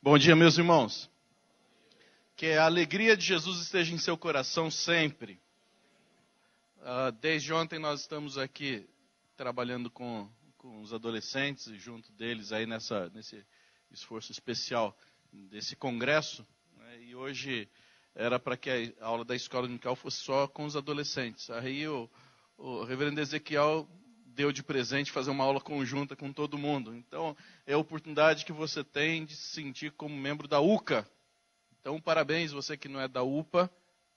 Bom dia, meus irmãos. Que a alegria de Jesus esteja em seu coração sempre. Desde ontem nós estamos aqui trabalhando com os adolescentes e junto deles aí nesse esforço especial desse congresso. Né? E hoje era para que a aula da escola dominical fosse só com os adolescentes. Aí o reverendo Ezequiel deu de presente fazer uma aula conjunta com todo mundo. Então, é a oportunidade que você tem de se sentir como membro da UCA. Então, parabéns, você que não é da UPA,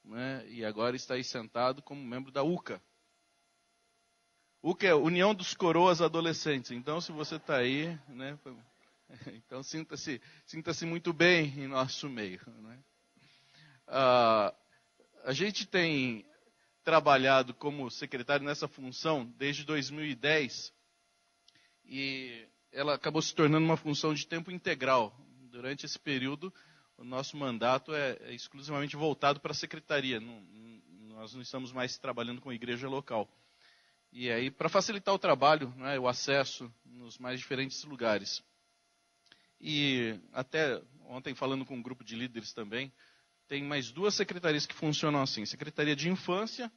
né, e agora está aí sentado como membro da UCA. UCA é União dos Coroas Adolescentes. Então, se você está aí, né, então sinta-se muito bem em nosso meio. Né? A gente tem trabalhado como secretário nessa função desde 2010 e ela acabou se tornando uma função de tempo integral. Durante esse período, o nosso mandato é exclusivamente voltado para a secretaria. Nós não estamos mais trabalhando com a igreja local. E aí, para facilitar o trabalho, né, o acesso nos mais diferentes lugares. E até ontem, falando com um grupo de líderes também, tem mais duas secretarias que funcionam assim. Secretaria de Infância,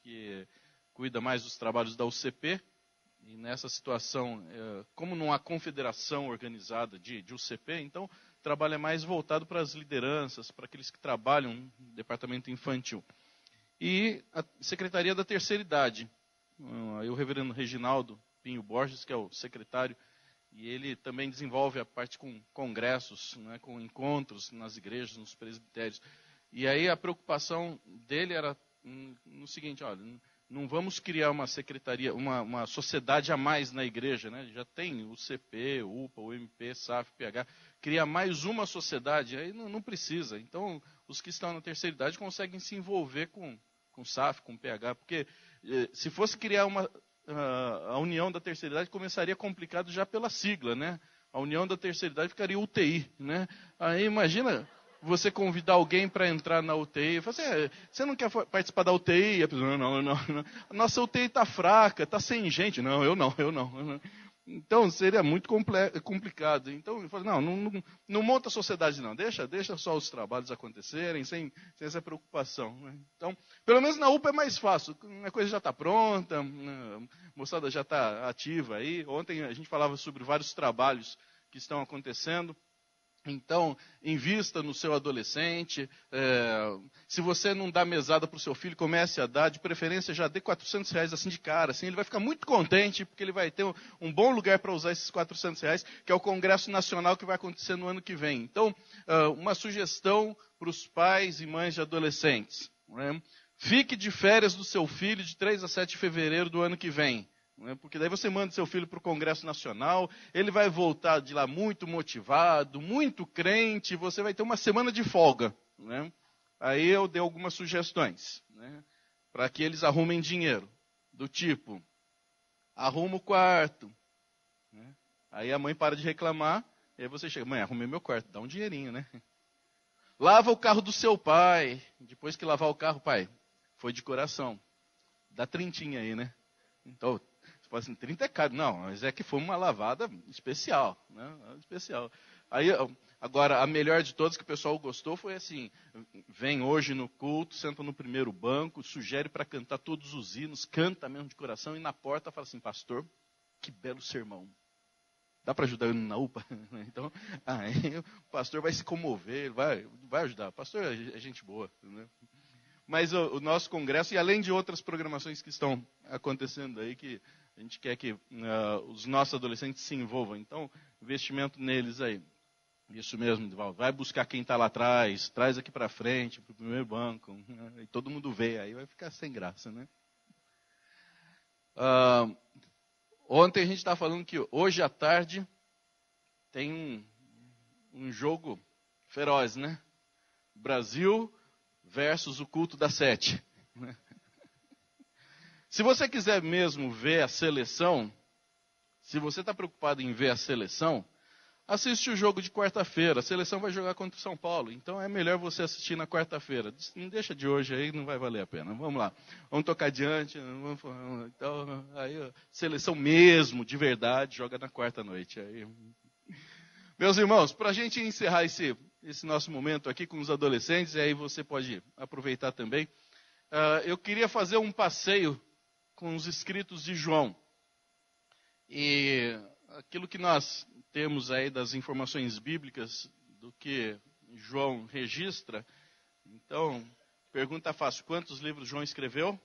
que cuida mais dos trabalhos da UCP. E nessa situação, como não há confederação organizada de UCP, então o trabalho é mais voltado para as lideranças, para aqueles que trabalham no departamento infantil. E a Secretaria da Terceira Idade. Aí o reverendo Reginaldo Pinho Borges, que é o secretário, e ele também desenvolve a parte com congressos, né, com encontros nas igrejas, nos presbitérios. E aí a preocupação dele era no seguinte, olha, não vamos criar uma secretaria, uma sociedade a mais na igreja, né? Já tem o CP, o UPA, o MP, SAF, PH. Criar mais uma sociedade, aí não precisa. Então, os que estão na terceira idade conseguem se envolver com SAF, com PH, porque se fosse criar a união da terceira idade, começaria complicado já pela sigla, né? A união da terceira idade ficaria UTI, né? Aí imagina você convidar alguém para entrar na UTI, fala assim, você não quer participar da UTI? A pessoa, não. A nossa UTI está fraca, está sem gente. Não, eu não. Então, seria muito complicado. Então, eu falei, não monta a sociedade não, deixa só os trabalhos acontecerem, sem essa preocupação. Né? Então, pelo menos na UPA é mais fácil, a coisa já está pronta, a moçada já está ativa aí. Ontem a gente falava sobre vários trabalhos que estão acontecendo. Então, invista no seu adolescente. Se você não dá mesada para o seu filho, comece a dar. De preferência, já dê R$400 assim de cara. Assim, ele vai ficar muito contente, porque ele vai ter um bom lugar para usar esses R$400, que é o Congresso Nacional que vai acontecer no ano que vem. Então, uma sugestão para os pais e mães de adolescentes. Né? Fique de férias do seu filho de 3 a 7 de fevereiro do ano que vem. Porque daí você manda seu filho para o Congresso Nacional, ele vai voltar de lá muito motivado, muito crente, e você vai ter uma semana de folga. Né? Aí eu dei algumas sugestões, né, para que eles arrumem dinheiro, do tipo, arruma o quarto. Né? Aí a mãe para de reclamar, e aí você chega, mãe, arrumei meu quarto, dá um dinheirinho, né? Lava o carro do seu pai, depois que lavar o carro, pai, foi de coração, dá trintinha aí, né? Então, você fala assim, 30 é caro. Não, mas é que foi uma lavada especial. Né? Especial. Aí, agora, a melhor de todas que o pessoal gostou foi assim, vem hoje no culto, senta no primeiro banco, sugere para cantar todos os hinos, canta mesmo de coração, e na porta fala assim, pastor, que belo sermão. Dá para ajudar eu na UPA? Então, aí o pastor vai se comover, vai ajudar. Pastor é gente boa, né? Mas o nosso congresso, e além de outras programações que estão acontecendo aí, que a gente quer que os nossos adolescentes se envolvam. Então, investimento neles aí. Isso mesmo, Divaldo. Vai buscar quem está lá atrás, traz aqui para frente, para o primeiro banco. Né? E todo mundo vê, aí vai ficar sem graça, né? Ontem a gente estava falando que hoje à tarde tem um jogo feroz, né? Brasil versus o culto da 7. Se você quiser mesmo ver a seleção, se você está preocupado em ver a seleção, assiste o jogo de quarta-feira. A seleção vai jogar contra o São Paulo, então é melhor você assistir na quarta-feira. Não deixa de hoje aí, não vai valer a pena. Vamos lá, vamos tocar adiante. Então, aí a seleção mesmo, de verdade, joga na quarta-noite. Aí, Meus irmãos, para a gente encerrar esse nosso momento aqui com os adolescentes, e aí você pode aproveitar também, eu queria fazer um passeio com os escritos de João. E aquilo que nós temos aí das informações bíblicas do que João registra, então, pergunta fácil, quantos livros João escreveu?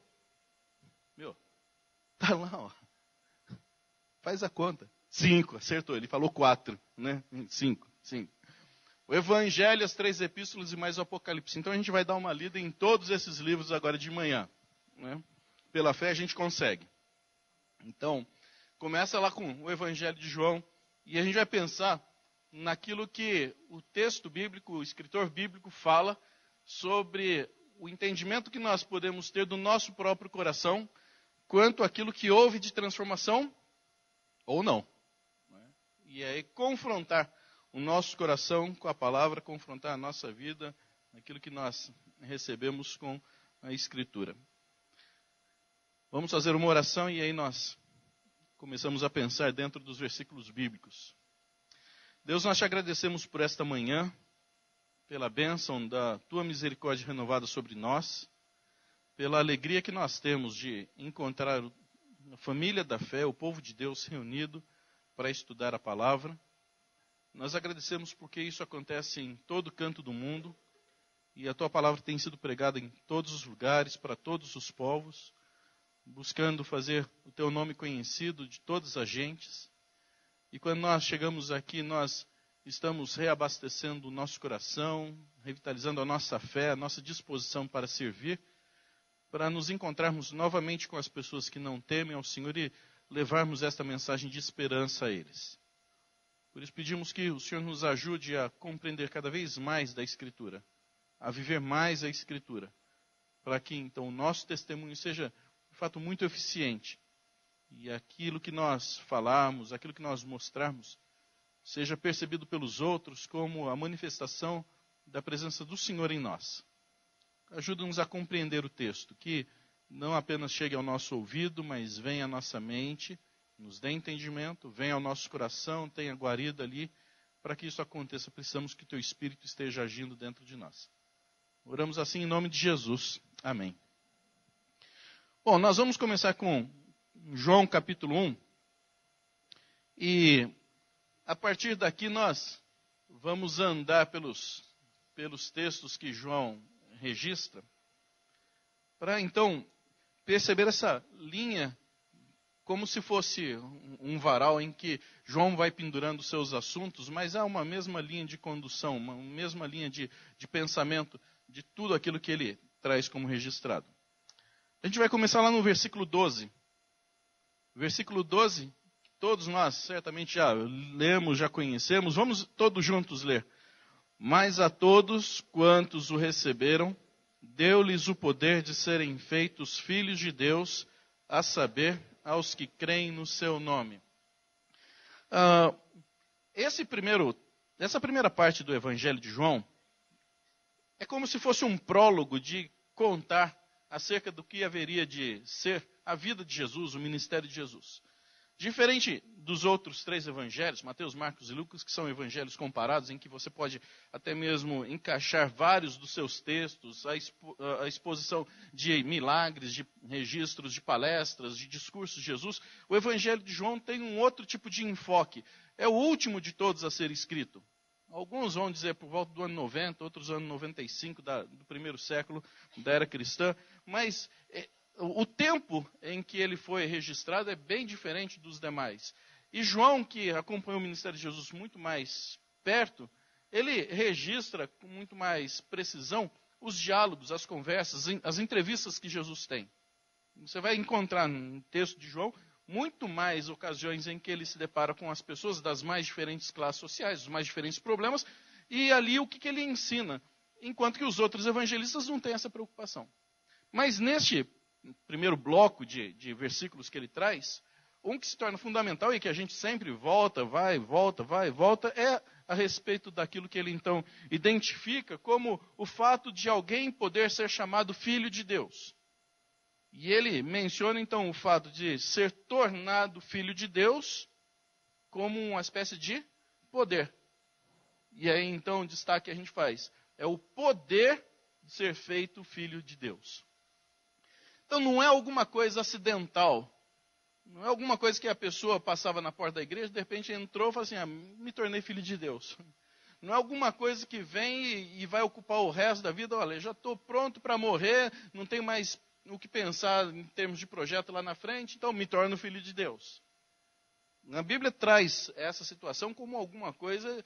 Tá lá, ó. Faz a conta. 5, acertou, ele falou 4, né? 5. O Evangelho, as 3 epístolas e mais o Apocalipse. Então a gente vai dar uma lida em todos esses livros agora de manhã, né? Pela fé a gente consegue. Então, começa lá com o Evangelho de João e a gente vai pensar naquilo que o texto bíblico, o escritor bíblico fala sobre o entendimento que nós podemos ter do nosso próprio coração quanto àquilo que houve de transformação ou não. E aí confrontar o nosso coração com a palavra, confrontar a nossa vida, aquilo que nós recebemos com a Escritura. Vamos fazer uma oração e aí nós começamos a pensar dentro dos versículos bíblicos. Deus, nós te agradecemos por esta manhã, pela bênção da tua misericórdia renovada sobre nós, pela alegria que nós temos de encontrar a família da fé, o povo de Deus reunido para estudar a palavra. Nós agradecemos porque isso acontece em todo canto do mundo e a tua palavra tem sido pregada em todos os lugares, para todos os povos, buscando fazer o teu nome conhecido de todas as gentes. E quando nós chegamos aqui, nós estamos reabastecendo o nosso coração, revitalizando a nossa fé, a nossa disposição para servir, para nos encontrarmos novamente com as pessoas que não temem ao Senhor e levarmos esta mensagem de esperança a eles. Por isso pedimos que o Senhor nos ajude a compreender cada vez mais da Escritura, a viver mais a Escritura, para que então o nosso testemunho seja, de fato, muito eficiente. E aquilo que nós falarmos, aquilo que nós mostrarmos, seja percebido pelos outros como a manifestação da presença do Senhor em nós. Ajuda-nos a compreender o texto, que não apenas chegue ao nosso ouvido, mas venha à nossa mente, nos dê entendimento, venha ao nosso coração, tenha guarida ali. Para que isso aconteça, precisamos que o teu Espírito esteja agindo dentro de nós. Oramos assim em nome de Jesus. Amém. Bom, nós vamos começar com João capítulo 1. E a partir daqui nós vamos andar pelos textos que João registra, para então perceber essa linha como se fosse um varal em que João vai pendurando seus assuntos, mas há uma mesma linha de condução, uma mesma linha de pensamento de tudo aquilo que ele traz como registrado. A gente vai começar lá no versículo 12. Versículo 12, todos nós certamente já lemos, já conhecemos, vamos todos juntos ler. Mas a todos quantos o receberam, deu-lhes o poder de serem feitos filhos de Deus, a saber, aos que creem no seu nome. Essa primeira parte do Evangelho de João é como se fosse um prólogo de contar acerca do que haveria de ser a vida de Jesus, o ministério de Jesus. Diferente dos outros 3 evangelhos, Mateus, Marcos e Lucas, que são evangelhos comparados, em que você pode até mesmo encaixar vários dos seus textos, a exposição de milagres, de registros, de palestras, de discursos de Jesus, o evangelho de João tem um outro tipo de enfoque. É o último de todos a ser escrito. Alguns vão dizer por volta do ano 90, outros ano 95 do primeiro século da era cristã, mas o tempo em que ele foi registrado é bem diferente dos demais. E João, que acompanhou o ministério de Jesus muito mais perto, ele registra com muito mais precisão os diálogos, as conversas, as entrevistas que Jesus tem. Você vai encontrar no texto de João muito mais ocasiões em que ele se depara com as pessoas das mais diferentes classes sociais, dos mais diferentes problemas, e ali o que ele ensina, enquanto que os outros evangelistas não têm essa preocupação. Mas neste primeiro bloco de versículos que ele traz, um que se torna fundamental e que a gente sempre volta, volta, é a respeito daquilo que ele então identifica como o fato de alguém poder ser chamado filho de Deus. E ele menciona então o fato de ser tornado filho de Deus como uma espécie de poder. E aí, então, o destaque que a gente faz é o poder de ser feito filho de Deus. Então, não é alguma coisa acidental. Não é alguma coisa que a pessoa passava na porta da igreja, de repente entrou e falou assim, me tornei filho de Deus. Não é alguma coisa que vem e vai ocupar o resto da vida. Olha, já estou pronto para morrer, não tenho mais o que pensar em termos de projeto lá na frente, então me torno filho de Deus. A Bíblia traz essa situação como alguma coisa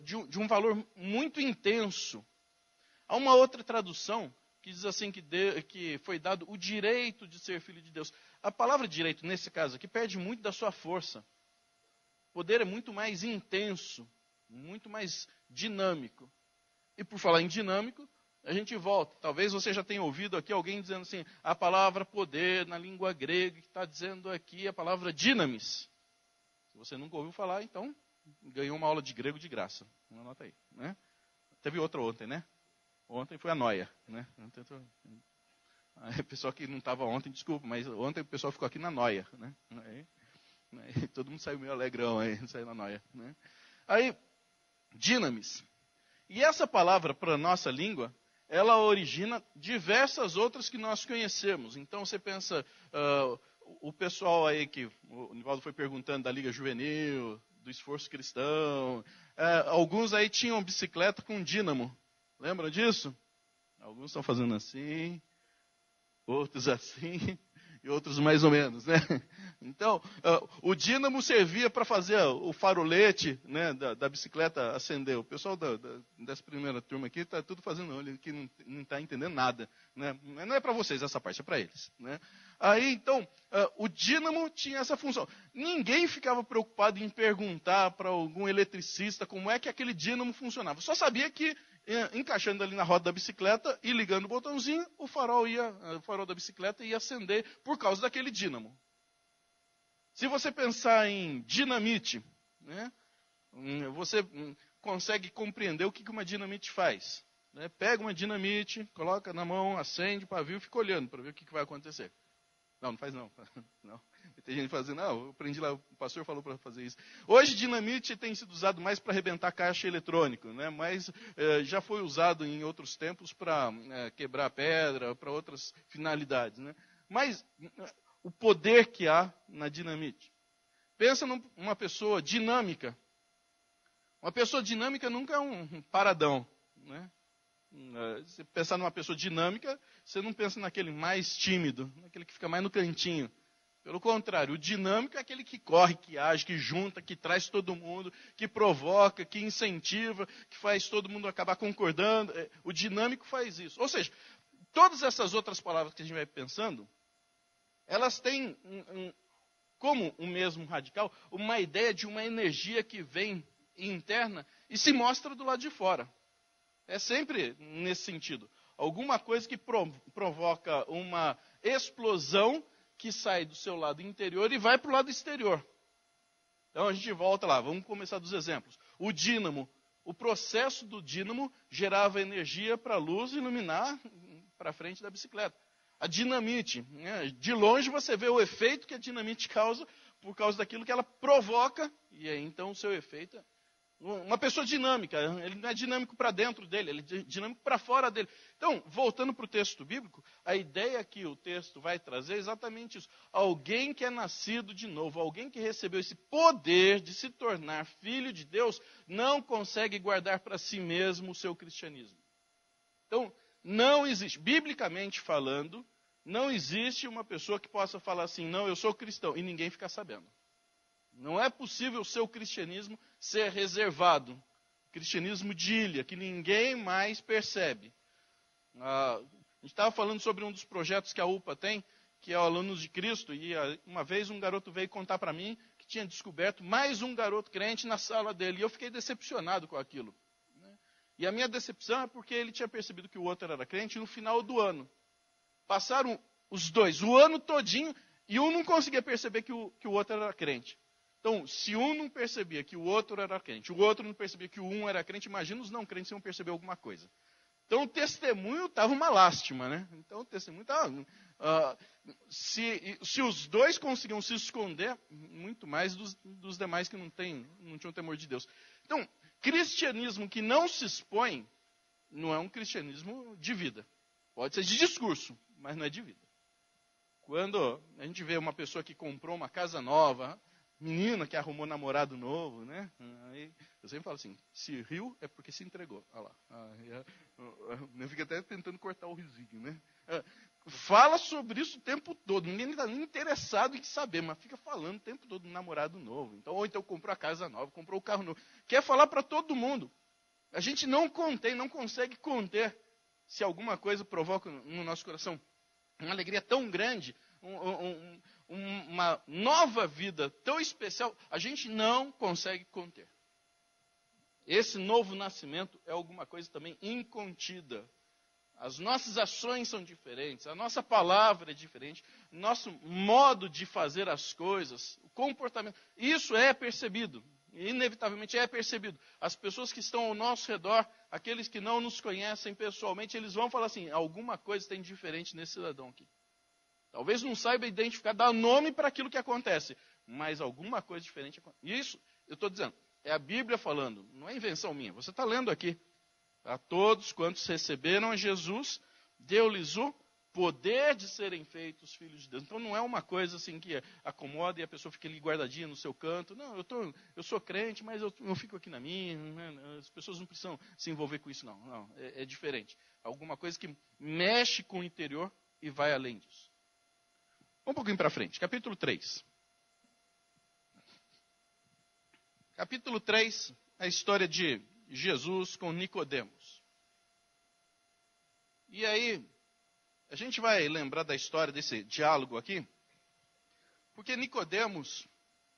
de um valor muito intenso. Há uma outra tradução que diz assim que foi dado o direito de ser filho de Deus. A palavra direito, nesse caso aqui, perde muito da sua força. O poder é muito mais intenso, muito mais dinâmico. E por falar em dinâmico, a gente volta. Talvez você já tenha ouvido aqui alguém dizendo assim, a palavra poder na língua grega, que está dizendo aqui a palavra dinamis. Se você nunca ouviu falar, então ganhou uma aula de grego de graça. Anota aí. Né? Teve outra ontem, né? Ontem foi a noia. Né? O pessoal que não estava ontem, desculpa, mas ontem o pessoal ficou aqui na noia. Né? Aí, todo mundo saiu meio alegrão aí, saiu na noia. Né? Aí, dinamis. E essa palavra, para a nossa língua, ela origina diversas outras que nós conhecemos. Então, você pensa, o pessoal aí que o Nivaldo foi perguntando da Liga Juvenil, do Esforço Cristão, alguns aí tinham bicicleta com dínamo. Lembram disso? Alguns estão fazendo assim, outros assim, e outros mais ou menos, né? Então, o dínamo servia para fazer o farolete, né, da bicicleta acender. O pessoal dessa primeira turma aqui está tudo fazendo olho, que não está entendendo nada. Né? Não é para vocês essa parte, é para eles. Né? Aí, então, o dínamo tinha essa função. Ninguém ficava preocupado em perguntar para algum eletricista como é que aquele dínamo funcionava. Só sabia que encaixando ali na roda da bicicleta e ligando o botãozinho, o farol da bicicleta ia acender por causa daquele dínamo. Se você pensar em dinamite, né, você consegue compreender o que uma dinamite faz. Né? Pega uma dinamite, coloca na mão, acende o pavio e fica olhando para ver o que vai acontecer. Não faz não. Não. Tem gente fazendo, eu aprendi lá, o pastor falou para fazer isso. Hoje, dinamite tem sido usado mais para arrebentar caixa eletrônico, né? Mas já foi usado em outros tempos para quebrar pedra, para outras finalidades. Né? Mas o poder que há na dinamite. Pensa numa pessoa dinâmica. Uma pessoa dinâmica nunca é um paradão. Né? Se pensar numa pessoa dinâmica, você não pensa naquele mais tímido, naquele que fica mais no cantinho. Pelo contrário, o dinâmico é aquele que corre, que age, que junta, que traz todo mundo, que provoca, que incentiva, que faz todo mundo acabar concordando. O dinâmico faz isso. Ou seja, todas essas outras palavras que a gente vai pensando, elas têm, como o mesmo radical, uma ideia de uma energia que vem interna e se mostra do lado de fora. É sempre nesse sentido. Alguma coisa que provoca uma explosão que sai do seu lado interior e vai para o lado exterior. Então a gente volta lá, vamos começar dos exemplos. O dínamo, o processo do dínamo gerava energia para a luz iluminar para frente da bicicleta. A dinamite, né? De longe você vê o efeito que a dinamite causa por causa daquilo que ela provoca, e aí então o seu efeito é uma pessoa dinâmica. Ele não é dinâmico para dentro dele, ele é dinâmico para fora dele. Então, voltando para o texto bíblico, a ideia que o texto vai trazer é exatamente isso. Alguém que é nascido de novo, alguém que recebeu esse poder de se tornar filho de Deus, não consegue guardar para si mesmo o seu cristianismo. Então, não existe, biblicamente falando, não existe uma pessoa que possa falar assim, não, eu sou cristão, e ninguém ficar sabendo. Não é possível o seu cristianismo ser reservado. Cristianismo de ilha, que ninguém mais percebe. A gente estava falando sobre um dos projetos que a UPA tem, que é o Alunos de Cristo, e uma vez um garoto veio contar para mim que tinha descoberto mais um garoto crente na sala dele, e eu fiquei decepcionado com aquilo. E a minha decepção é porque ele tinha percebido que o outro era crente no final do ano. Passaram os dois, o ano todinho, e um não conseguia perceber que o outro era crente. Então, se um não percebia que o outro era crente, o outro não percebia que o um era crente, imagina os não crentes iam perceber alguma coisa. Então, o testemunho estava uma lástima, né? Então, o testemunho estava... se os dois conseguiam se esconder, muito mais dos demais que não tinham temor de Deus. Então, cristianismo que não se expõe não é um cristianismo de vida. Pode ser de discurso, mas não é de vida. Quando a gente vê uma pessoa que comprou uma casa nova, menina que arrumou namorado novo, né? Aí eu sempre falo assim, se riu é porque se entregou. Olha lá. Eu fico até tentando cortar o risinho, né? Fala sobre isso o tempo todo. Ninguém está nem interessado em saber, mas fica falando o tempo todo do namorado novo. Então, ou então comprou a casa nova, comprou o carro novo. Quer falar para todo mundo. A gente não consegue conter se alguma coisa provoca no nosso coração uma alegria tão grande, uma nova vida tão especial, a gente não consegue conter. Esse novo nascimento é alguma coisa também incontida. As nossas ações são diferentes, a nossa palavra é diferente, nosso modo de fazer as coisas, o comportamento, isso é percebido, inevitavelmente é percebido. As pessoas que estão ao nosso redor, aqueles que não nos conhecem pessoalmente, eles vão falar assim, alguma coisa tem diferente nesse cidadão aqui. Talvez não saiba identificar, dar nome para aquilo que acontece, mas alguma coisa diferente acontece. Isso, eu estou dizendo, é a Bíblia falando, não é invenção minha, você está lendo aqui. A todos quantos receberam a Jesus, deu-lhes o poder de serem feitos filhos de Deus. Então não é uma coisa assim que acomoda e a pessoa fica ali guardadinha no seu canto. Não, eu sou crente, mas eu fico aqui na minha. As pessoas não precisam se envolver com isso, não. É diferente. Alguma coisa que mexe com o interior e vai além disso. Um pouquinho para frente, capítulo 3. Capítulo 3, a história de Jesus com Nicodemos. E aí, a gente vai lembrar da história desse diálogo aqui, porque Nicodemos,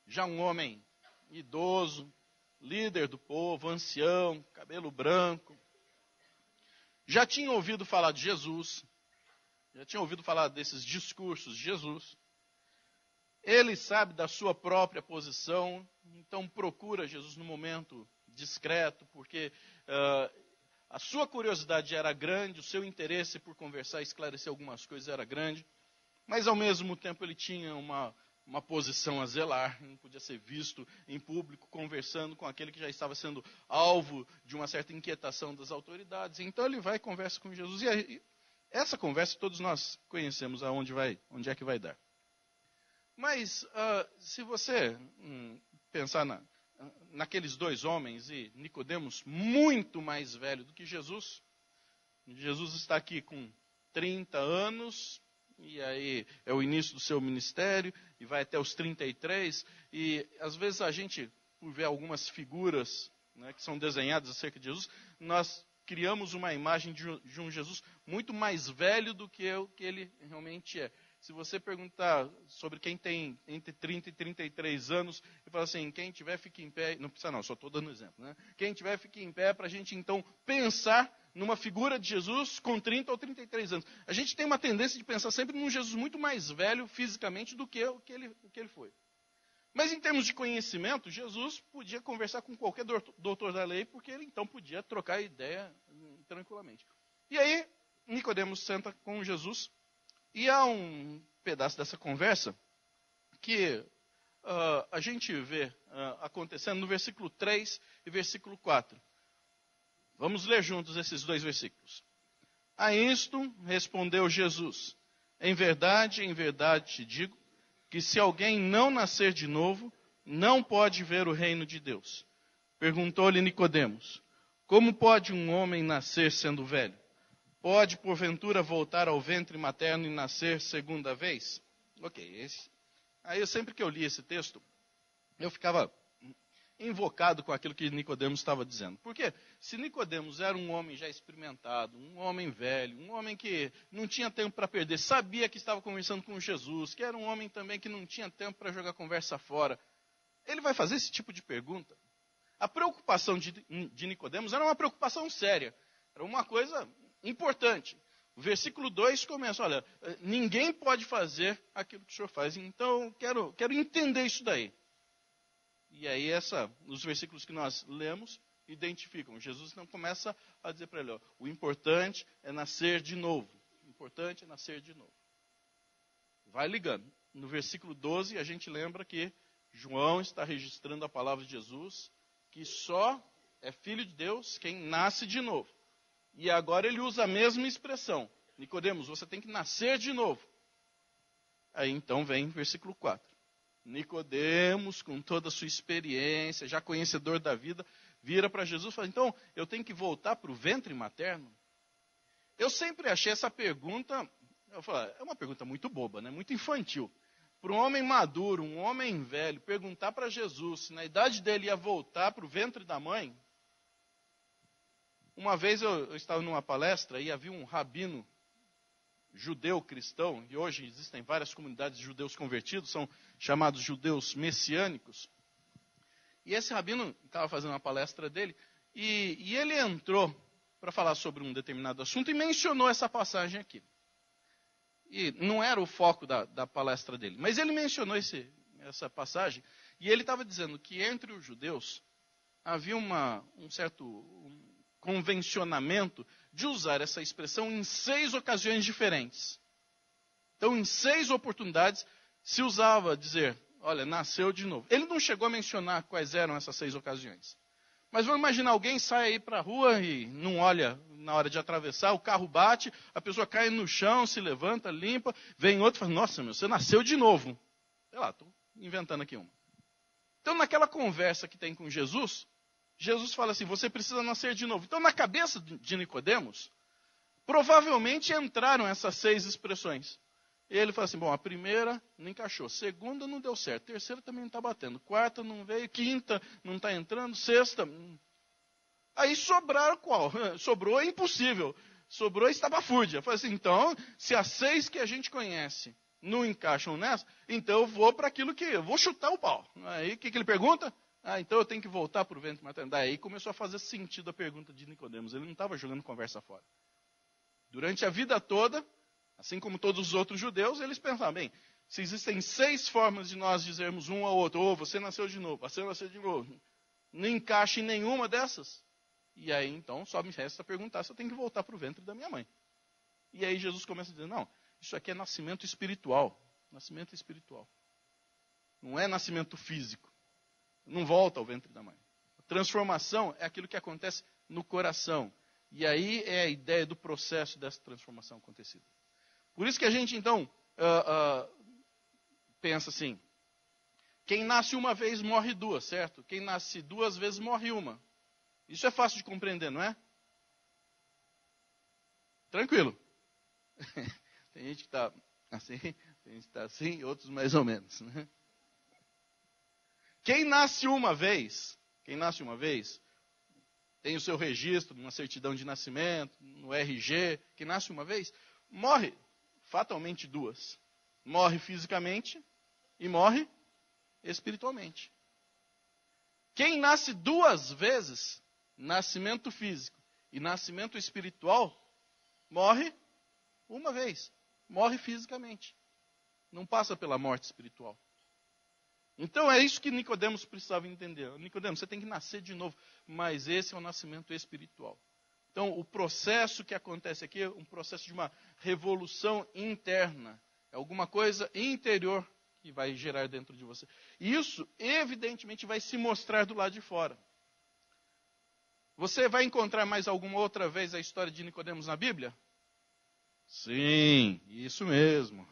já um homem idoso, líder do povo, ancião, cabelo branco, já tinha ouvido falar de Jesus, já tinha ouvido falar desses discursos de Jesus. Ele sabe da sua própria posição, então procura Jesus no momento discreto, porque a sua curiosidade era grande, o seu interesse por conversar e esclarecer algumas coisas era grande, mas ao mesmo tempo ele tinha uma posição a zelar, não podia ser visto em público conversando com aquele que já estava sendo alvo de uma certa inquietação das autoridades. Então ele vai e conversa com Jesus, e essa conversa todos nós conhecemos onde é que vai dar. Mas se você pensar naqueles dois homens, e Nicodemos muito mais velho do que Jesus está aqui com 30 anos, e aí é o início do seu ministério, e vai até os 33, e às vezes a gente, por ver algumas figuras, né, que são desenhadas acerca de Jesus, nós criamos uma imagem de um Jesus muito mais velho do que o que ele realmente é. Se você perguntar sobre quem tem entre 30 e 33 anos, e fala assim, quem tiver, fique em pé. Não precisa não, só estou dando exemplo. Né? Quem tiver, fique em pé para a gente então pensar numa figura de Jesus com 30 ou 33 anos. A gente tem uma tendência de pensar sempre num Jesus muito mais velho fisicamente do que o que ele foi. Mas em termos de conhecimento, Jesus podia conversar com qualquer doutor da lei, porque ele então podia trocar ideia tranquilamente. E aí, Nicodemos senta com Jesus, e há um pedaço dessa conversa que a gente vê acontecendo no versículo 3 e versículo 4. Vamos ler juntos esses dois versículos. A isto respondeu Jesus, em verdade te digo, que se alguém não nascer de novo, não pode ver o reino de Deus. Perguntou-lhe Nicodemos, como pode um homem nascer sendo velho? Pode, porventura, voltar ao ventre materno e nascer segunda vez? Ok, aí sempre que eu li esse texto, eu ficava invocado com aquilo que Nicodemos estava dizendo. Porque se Nicodemos era um homem já experimentado, um homem velho, um homem que não tinha tempo para perder, sabia que estava conversando com Jesus, que era um homem também que não tinha tempo para jogar conversa fora, ele vai fazer esse tipo de pergunta? A preocupação de Nicodemos era uma preocupação séria, era uma coisa importante. O versículo 2 começa, olha, ninguém pode fazer aquilo que o Senhor faz, então quero entender isso daí. E aí os versículos que nós lemos identificam. Jesus então começa a dizer para ele, ó, o importante é nascer de novo. O importante é nascer de novo. Vai ligando. No versículo 12 a gente lembra que João está registrando a palavra de Jesus, que só é filho de Deus quem nasce de novo. E agora ele usa a mesma expressão. Nicodemos, você tem que nascer de novo. Aí então vem versículo 4. Nicodemos, com toda a sua experiência, já conhecedor da vida, vira para Jesus e fala, então, eu tenho que voltar para o ventre materno? Eu sempre achei essa pergunta, eu falo, é uma pergunta muito boba, né? Muito infantil. Para um homem maduro, um homem velho, perguntar para Jesus se na idade dele ia voltar para o ventre da mãe. Uma vez eu estava numa palestra e havia um rabino judeu cristão, e hoje existem várias comunidades de judeus convertidos, são chamados judeus messiânicos. E esse rabino estava fazendo uma palestra dele, e ele entrou para falar sobre um determinado assunto e mencionou essa passagem aqui. E não era o foco da palestra dele, mas ele mencionou essa passagem, e ele estava dizendo que entre os judeus havia um certo convencionamento de usar essa expressão em 6 ocasiões diferentes. Então, em 6 oportunidades, se usava dizer, olha, nasceu de novo. Ele não chegou a mencionar quais eram essas 6 ocasiões. Mas vamos imaginar, alguém sai aí para a rua e não olha na hora de atravessar, o carro bate, a pessoa cai no chão, se levanta, limpa, vem outro e fala, nossa, meu, você nasceu de novo. Sei lá, estou inventando aqui uma. Então, naquela conversa que tem com Jesus, Jesus fala assim, você precisa nascer de novo. Então, na cabeça de Nicodemos, provavelmente entraram essas 6 expressões. E ele fala assim, bom, a primeira não encaixou, segunda não deu certo, terceira também não está batendo, quarta não veio, quinta não está entrando, sexta... Aí sobraram qual? Sobrou impossível, sobrou estapafúrdia. Fala assim, então, se as 6 que a gente conhece não encaixam nessa, então eu vou para aquilo que... eu vou chutar o pau. Aí o que ele pergunta? Então eu tenho que voltar para o ventre materno. Daí começou a fazer sentido a pergunta de Nicodemos. Ele não estava jogando conversa fora. Durante a vida toda, assim como todos os outros judeus, eles pensavam, bem, se existem 6 formas de nós dizermos um ao outro, você nasceu de novo, você nasceu de novo, não encaixa em nenhuma dessas. E aí então só me resta perguntar se eu tenho que voltar para o ventre da minha mãe. E aí Jesus começa a dizer, não, isso aqui é nascimento espiritual. Nascimento espiritual. Não é nascimento físico. Não volta ao ventre da mãe. A transformação é aquilo que acontece no coração. E aí é a ideia do processo dessa transformação acontecida. Por isso que a gente, então, pensa assim, quem nasce uma vez morre 2, certo? Quem nasce 2 vezes morre 1. Isso é fácil de compreender, não é? Tranquilo. Tem gente que está assim, tem gente que está assim, outros mais ou menos, né? Quem nasce uma vez, tem o seu registro, numa certidão de nascimento, no RG, quem nasce uma vez, morre fatalmente 2. Morre fisicamente e morre espiritualmente. Quem nasce 2 vezes, nascimento físico e nascimento espiritual, morre uma vez, morre fisicamente. Não passa pela morte espiritual. Então é isso que Nicodemos precisava entender. Nicodemos, você tem que nascer de novo, mas esse é o nascimento espiritual. Então o processo que acontece aqui é um processo de uma revolução interna. É alguma coisa interior que vai gerar dentro de você. E isso, evidentemente, vai se mostrar do lado de fora. Você vai encontrar mais alguma outra vez a história de Nicodemos na Bíblia? Sim, isso mesmo.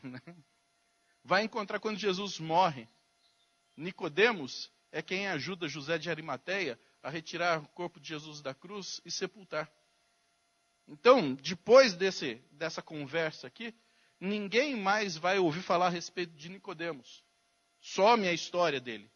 Vai encontrar quando Jesus morre. Nicodemos é quem ajuda José de Arimateia a retirar o corpo de Jesus da cruz e sepultar. Então, depois dessa conversa aqui, ninguém mais vai ouvir falar a respeito de Nicodemos. Some a história dele.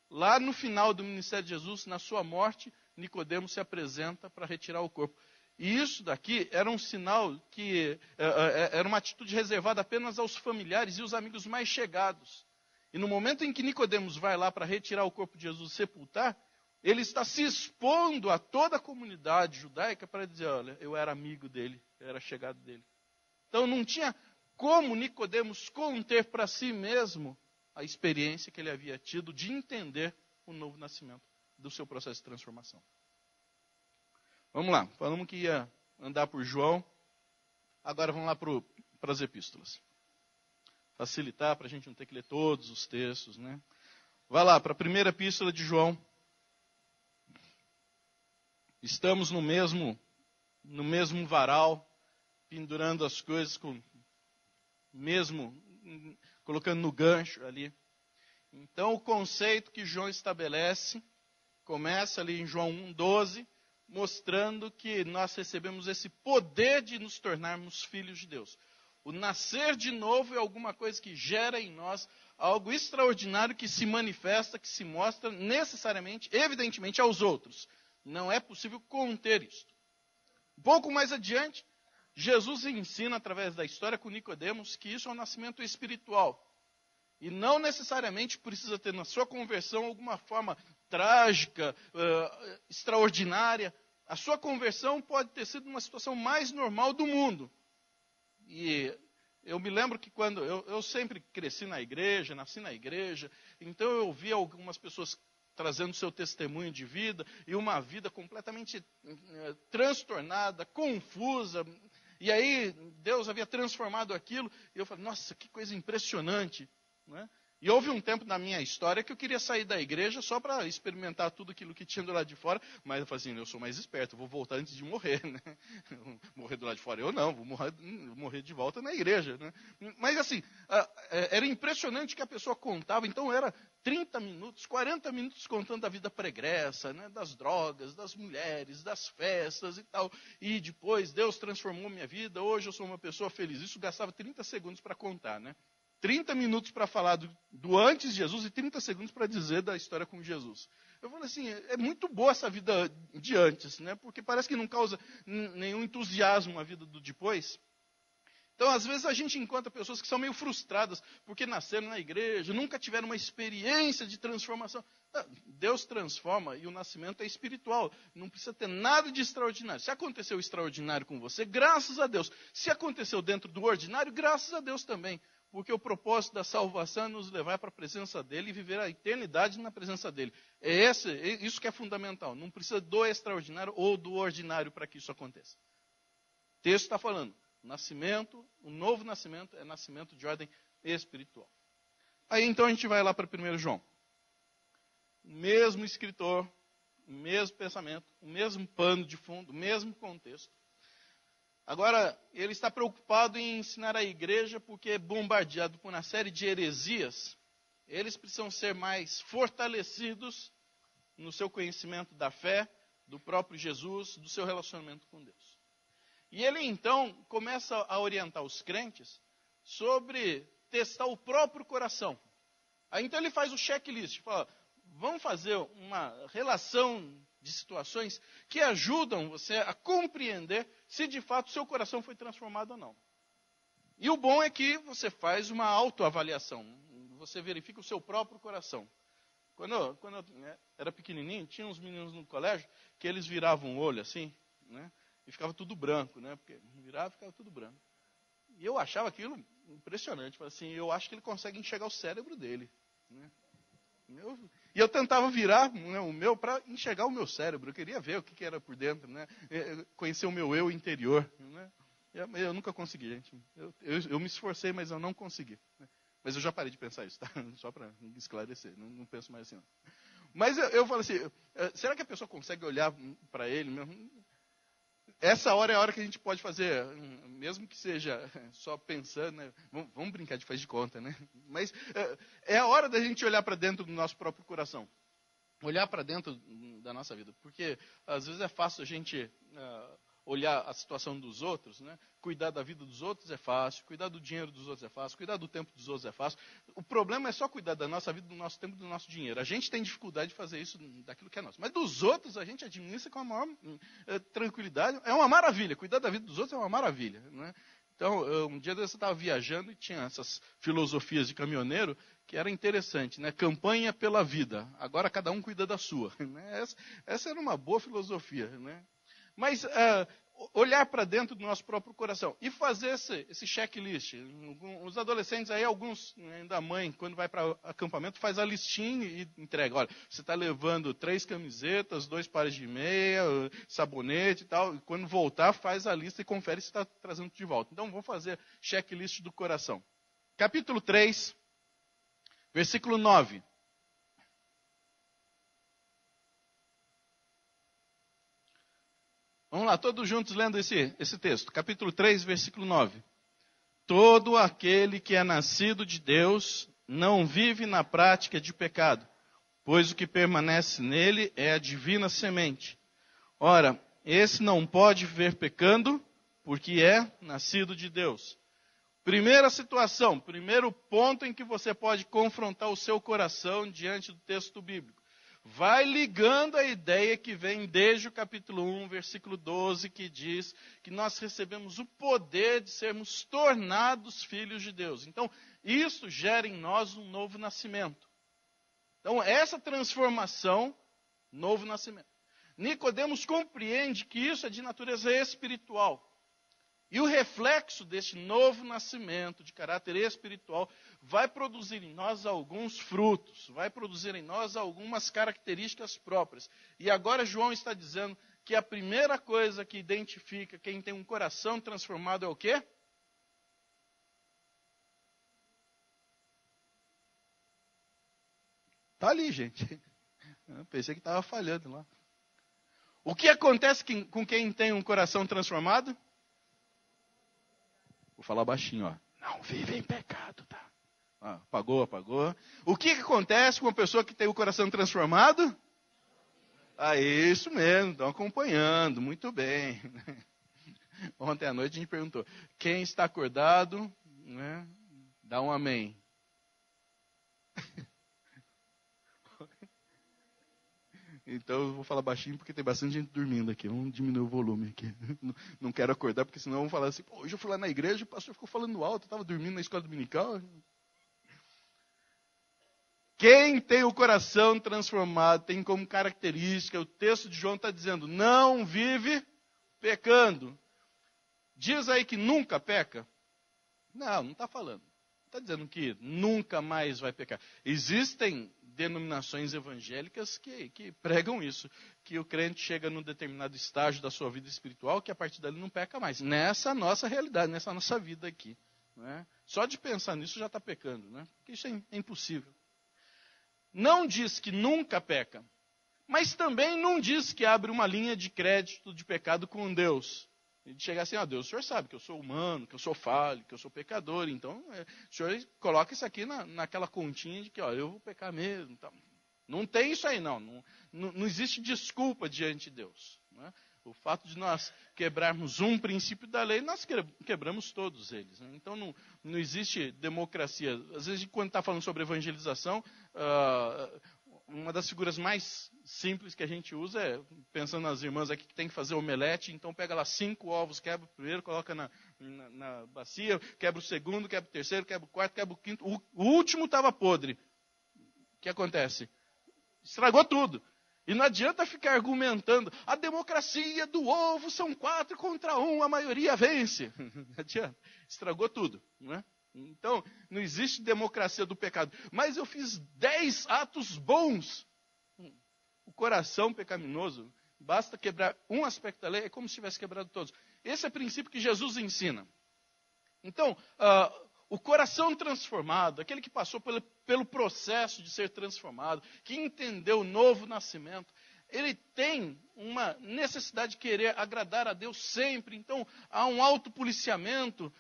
Lá no final do ministério de Jesus, na sua morte, Nicodemos se apresenta para retirar o corpo. E isso daqui era um sinal que era uma atitude reservada apenas aos familiares e os amigos mais chegados. E no momento em que Nicodemos vai lá para retirar o corpo de Jesus e sepultar, ele está se expondo a toda a comunidade judaica para dizer, olha, eu era amigo dele, eu era chegado dele. Então não tinha como Nicodemos conter para si mesmo a experiência que ele havia tido de entender o novo nascimento do seu processo de transformação. Vamos lá, falamos que ia andar por João, agora vamos lá para as epístolas. Facilitar para a gente não ter que ler todos os textos, né? Vai lá para a primeira epístola de João. Estamos no mesmo varal, pendurando as coisas, colocando no gancho ali. Então, o conceito que João estabelece começa ali em João 1,12, mostrando que nós recebemos esse poder de nos tornarmos filhos de Deus. O nascer de novo é alguma coisa que gera em nós algo extraordinário que se manifesta, que se mostra necessariamente, evidentemente, aos outros. Não é possível conter isto. Um pouco mais adiante, Jesus ensina através da história com Nicodemos que isso é um nascimento espiritual. E não necessariamente precisa ter na sua conversão alguma forma trágica, extraordinária. A sua conversão pode ter sido uma situação mais normal do mundo. E eu me lembro que quando eu sempre cresci na igreja, nasci na igreja, então eu vi algumas pessoas trazendo seu testemunho de vida, e uma vida completamente transtornada, confusa. E aí Deus havia transformado aquilo, e eu falei, nossa, que coisa impressionante. Né? E houve um tempo na minha história que eu queria sair da igreja só para experimentar tudo aquilo que tinha do lado de fora, mas eu falei assim, eu sou mais esperto, eu vou voltar antes de morrer. Né? Morrer do lado de fora, eu não, vou morrer de volta na igreja. Né? Mas assim, era impressionante que a pessoa contava, então era 30 minutos, 40 minutos contando da vida pregressa, né? Das drogas, das mulheres, das festas e tal. E depois Deus transformou minha vida, hoje eu sou uma pessoa feliz. Isso gastava 30 segundos para contar, né? 30 minutos para falar do antes de Jesus e 30 segundos para dizer da história com Jesus. Eu falei assim, é muito boa essa vida de antes, né? Porque parece que não causa nenhum entusiasmo a vida do depois. Então, às vezes, a gente encontra pessoas que são meio frustradas porque nasceram na igreja, nunca tiveram uma experiência de transformação. Deus transforma e o nascimento é espiritual. Não precisa ter nada de extraordinário. Se aconteceu extraordinário com você, graças a Deus. Se aconteceu dentro do ordinário, graças a Deus também. Porque o propósito da salvação é nos levar para a presença dele e viver a eternidade na presença dele. É isso que é fundamental. Não precisa do extraordinário ou do ordinário para que isso aconteça. O texto está falando, nascimento, o novo nascimento é nascimento de ordem espiritual. Aí então a gente vai lá para 1 João. O mesmo escritor, o mesmo pensamento, o mesmo pano de fundo, o mesmo contexto. Agora, ele está preocupado em ensinar a igreja porque é bombardeado por uma série de heresias. Eles precisam ser mais fortalecidos no seu conhecimento da fé, do próprio Jesus, do seu relacionamento com Deus. E ele então começa a orientar os crentes sobre testar o próprio coração. Aí então ele faz o checklist, fala, vamos fazer uma relação de situações que ajudam você a compreender se de fato o seu coração foi transformado ou não. E o bom é que você faz uma autoavaliação, você verifica o seu próprio coração. Quando eu era pequenininho, tinha uns meninos no colégio que eles viravam o olho assim, né, e ficava tudo branco, né, porque virava e ficava tudo branco. E eu achava aquilo impressionante, falei assim, eu acho que ele consegue enxergar o cérebro dele, né. E eu tentava virar, né, o meu para enxergar o meu cérebro. Eu queria ver o que era por dentro, né, conhecer o meu eu interior. Né. Eu nunca consegui, gente. Eu me esforcei, mas eu não consegui. Né. Mas eu já parei de pensar isso, tá? Só para esclarecer. Não penso mais assim. Não. Mas eu falo assim, será que a pessoa consegue olhar para ele mesmo? Essa hora é a hora que a gente pode fazer, mesmo que seja só pensando, né? Vamos brincar de faz de conta, né? Mas é a hora da gente olhar para dentro do nosso próprio coração. Olhar para dentro da nossa vida. Porque às vezes é fácil a gente olhar a situação dos outros, né? Cuidar da vida dos outros é fácil, cuidar do dinheiro dos outros é fácil, cuidar do tempo dos outros é fácil. O problema é só cuidar da nossa vida, do nosso tempo, do nosso dinheiro. A gente tem dificuldade de fazer isso daquilo que é nosso. Mas dos outros a gente administra com a maior tranquilidade. É uma maravilha, cuidar da vida dos outros é uma maravilha. Né? Então, um dia eu estava viajando e tinha essas filosofias de caminhoneiro que era interessante, né? Campanha pela vida, agora cada um cuida da sua. Né? Essa era uma boa filosofia, né? Mas olhar para dentro do nosso próprio coração e fazer esse checklist. Os adolescentes aí, alguns da mãe, quando vai para acampamento, faz a listinha e entrega. Olha, você está levando 3 camisetas, 2 pares de meia, sabonete e tal. E quando voltar, faz a lista e confere se está trazendo de volta. Então, vamos fazer checklist do coração. Capítulo 3, versículo 9. Vamos lá, todos juntos lendo esse texto. Capítulo 3, versículo 9. Todo aquele que é nascido de Deus não vive na prática de pecado, pois o que permanece nele é a divina semente. Ora, esse não pode viver pecando, porque é nascido de Deus. Primeira situação, primeiro ponto em que você pode confrontar o seu coração diante do texto bíblico. Vai ligando a ideia que vem desde o capítulo 1, versículo 12, que diz que nós recebemos o poder de sermos tornados filhos de Deus. Então, isso gera em nós um novo nascimento. Então, essa transformação, novo nascimento. Nicodemos compreende que isso é de natureza espiritual. E o reflexo deste novo nascimento de caráter espiritual vai produzir em nós alguns frutos, vai produzir em nós algumas características próprias. E agora João está dizendo que a primeira coisa que identifica quem tem um coração transformado é o quê? Está ali, gente. Eu pensei que estava falhando lá. O que acontece com quem tem um coração transformado? Vou falar baixinho, ó. Não vive em pecado, tá? Apagou. O que acontece com uma pessoa que tem o coração transformado? Isso mesmo, estão acompanhando, muito bem. Ontem à noite a gente perguntou, quem está acordado, né, dá um amém. Então eu vou falar baixinho porque tem bastante gente dormindo aqui. Vamos diminuir o volume aqui. Não quero acordar porque senão vão falar assim, hoje eu fui lá na igreja, o pastor ficou falando alto, eu estava dormindo na escola dominical. Quem tem o coração transformado tem como característica, o texto de João está dizendo, não vive pecando. Diz aí que nunca peca? Não está falando. Está dizendo que nunca mais vai pecar. Existem denominações evangélicas que pregam isso, que o crente chega num determinado estágio da sua vida espiritual que a partir dali não peca mais. Nessa nossa realidade, nessa nossa vida aqui. Né? Só de pensar nisso já está pecando, né? Porque isso é impossível. Não diz que nunca peca, mas também não diz que abre uma linha de crédito de pecado com Deus. E de chegar assim, Deus, o senhor sabe que eu sou humano, que eu sou falho, que eu sou pecador, então o senhor coloca isso aqui naquela continha de que eu vou pecar mesmo. Então, não tem isso aí, não existe desculpa diante de Deus. Né? O fato de nós quebrarmos um princípio da lei, nós quebramos todos eles. Né? Então não existe democracia. Às vezes, quando está falando sobre evangelização, uma das figuras mais simples que a gente usa é, pensando nas irmãs aqui que tem que fazer omelete, então pega lá 5 ovos, quebra o primeiro, coloca na bacia, quebra o segundo, quebra o terceiro, quebra o quarto, quebra o quinto. O último estava podre. O que acontece? Estragou tudo. E não adianta ficar argumentando, a democracia do ovo são 4 contra 1, a maioria vence. Não adianta. Estragou tudo. Não é? Então, não existe democracia do pecado. Mas eu fiz 10 atos bons. O coração pecaminoso, basta quebrar um aspecto da lei, é como se tivesse quebrado todos. Esse é o princípio que Jesus ensina. Então, o coração transformado, aquele que passou pelo processo de ser transformado, que entendeu o novo nascimento, ele tem uma necessidade de querer agradar a Deus sempre. Então, há um autopoliciamento,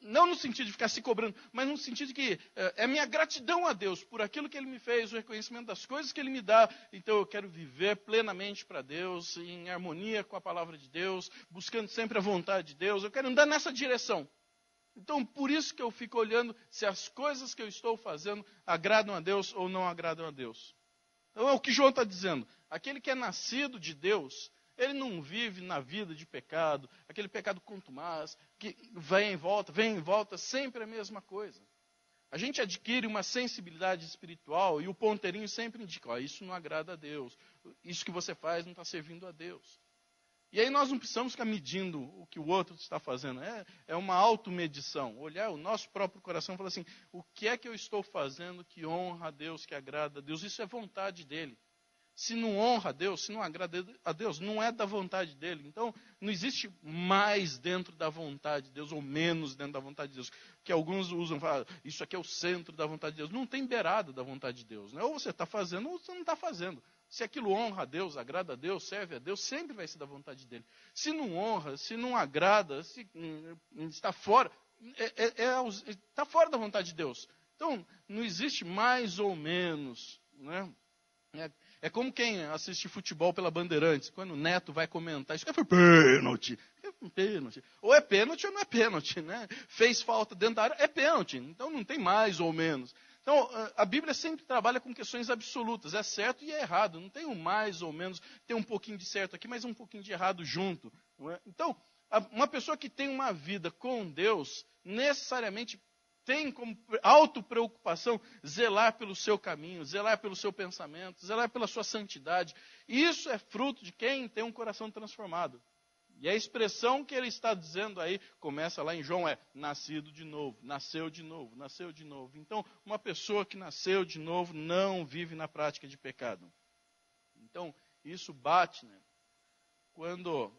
não no sentido de ficar se cobrando, mas no sentido de que é minha gratidão a Deus por aquilo que Ele me fez, o reconhecimento das coisas que Ele me dá. Então eu quero viver plenamente para Deus, em harmonia com a palavra de Deus, buscando sempre a vontade de Deus. Eu quero andar nessa direção. Então por isso que eu fico olhando se as coisas que eu estou fazendo agradam a Deus ou não agradam a Deus. Então é o que João está dizendo. Aquele que é nascido de Deus, ele não vive na vida de pecado, aquele pecado contumaz, que vem e volta, sempre a mesma coisa. A gente adquire uma sensibilidade espiritual e o ponteirinho sempre indica, isso não agrada a Deus, isso que você faz não está servindo a Deus. E aí nós não precisamos ficar medindo o que o outro está fazendo, é uma automedição, olhar o nosso próprio coração e falar assim, o que é que eu estou fazendo que honra a Deus, que agrada a Deus, isso é vontade dele. Se não honra a Deus, se não agrada a Deus, não é da vontade dele. Então, não existe mais dentro da vontade de Deus ou menos dentro da vontade de Deus. Que alguns usam, falam, isso aqui é o centro da vontade de Deus. Não tem beirada da vontade de Deus. Né? Ou você está fazendo ou você não está fazendo. Se aquilo honra a Deus, agrada a Deus, serve a Deus, sempre vai ser da vontade dele. Se não honra, se não agrada, se está fora, está fora da vontade de Deus. Então, não existe mais ou menos, né? É como quem assiste futebol pela Bandeirantes, quando o Neto vai comentar, isso foi pênalti. Pênalti. Ou é pênalti ou não é pênalti, né? Fez falta dentro da área, é pênalti. Então não tem mais ou menos. Então a Bíblia sempre trabalha com questões absolutas, é certo e é errado. Não tem um mais ou menos, tem um pouquinho de certo aqui, mas um pouquinho de errado junto. Não é? Então, uma pessoa que tem uma vida com Deus, necessariamente tem como autopreocupação zelar pelo seu caminho, zelar pelo seu pensamento, zelar pela sua santidade. Isso é fruto de quem tem um coração transformado. E a expressão que ele está dizendo aí, começa lá em João, é nascido de novo, nasceu de novo, nasceu de novo. Então, uma pessoa que nasceu de novo não vive na prática de pecado. Então, isso bate, né? Quando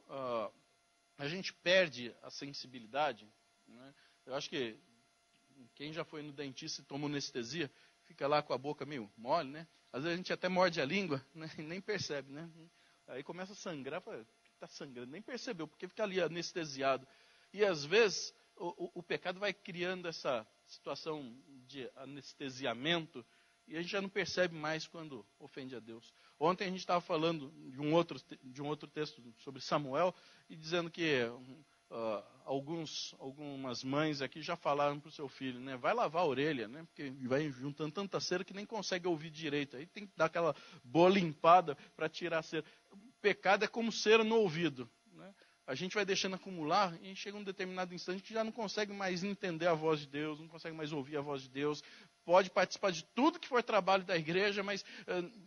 a gente perde a sensibilidade, né? Eu acho que quem já foi no dentista e tomou anestesia, fica lá com a boca meio mole, né? Às vezes a gente até morde a língua, né? E nem percebe, né? Aí começa a sangrar, fala, está sangrando, nem percebeu, porque fica ali anestesiado. E às vezes o pecado vai criando essa situação de anestesiamento e a gente já não percebe mais quando ofende a Deus. Ontem a gente estava falando de um outro texto sobre Samuel e dizendo que algumas mães aqui já falaram para o seu filho, né? Vai lavar a orelha, né? Porque vai juntando tanta cera que nem consegue ouvir direito. Aí tem que dar aquela boa limpada para tirar a cera. Pecado é como cera no ouvido, né? A gente vai deixando acumular e chega um determinado instante que já não consegue mais entender a voz de Deus, não consegue mais ouvir a voz de Deus, pode participar de tudo que for trabalho da igreja, mas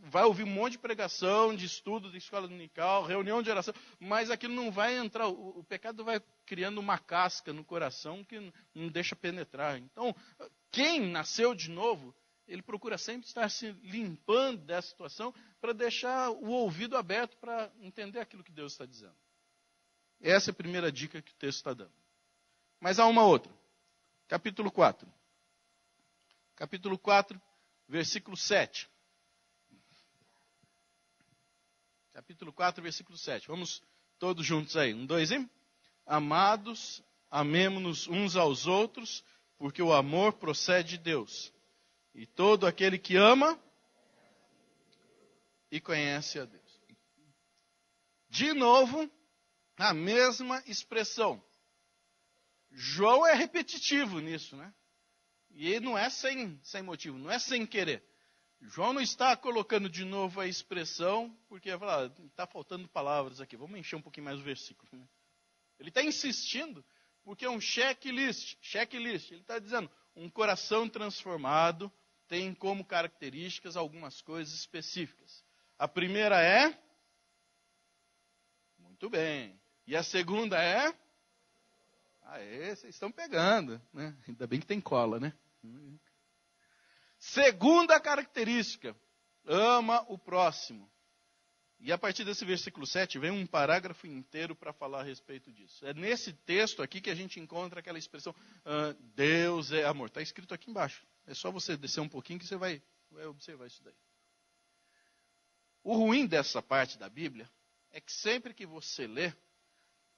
vai ouvir um monte de pregação, de estudo, de escola dominical, reunião de oração, mas aquilo não vai entrar, o pecado vai criando uma casca no coração que não deixa penetrar. Então, quem nasceu de novo, ele procura sempre estar se limpando dessa situação para deixar o ouvido aberto para entender aquilo que Deus está dizendo. Essa é a primeira dica que o texto está dando. Mas há uma outra. Capítulo 4. Capítulo 4, versículo 7. Capítulo 4, versículo 7. Vamos todos juntos aí. 1, 2 e... Amados, amemo-nos uns aos outros, porque o amor procede de Deus. E todo aquele que ama e conhece a Deus. De novo, a mesma expressão. João é repetitivo nisso, né? E ele não é sem motivo, não é sem querer. João não está colocando de novo a expressão, porque está faltando palavras aqui, vamos encher um pouquinho mais o versículo. Né? Ele está insistindo, porque é um checklist. Ele está dizendo, um coração transformado tem como características algumas coisas específicas. A primeira é, muito bem. E a segunda é, vocês estão pegando, né? Ainda bem que tem cola, né? Segunda característica, ama o próximo. E a partir desse versículo 7 vem um parágrafo inteiro para falar a respeito disso. É nesse texto aqui que a gente encontra aquela expressão, Deus é amor. Está escrito aqui embaixo. É só você descer um pouquinho que você vai observar isso daí. O ruim dessa parte da Bíblia é que sempre que você lê,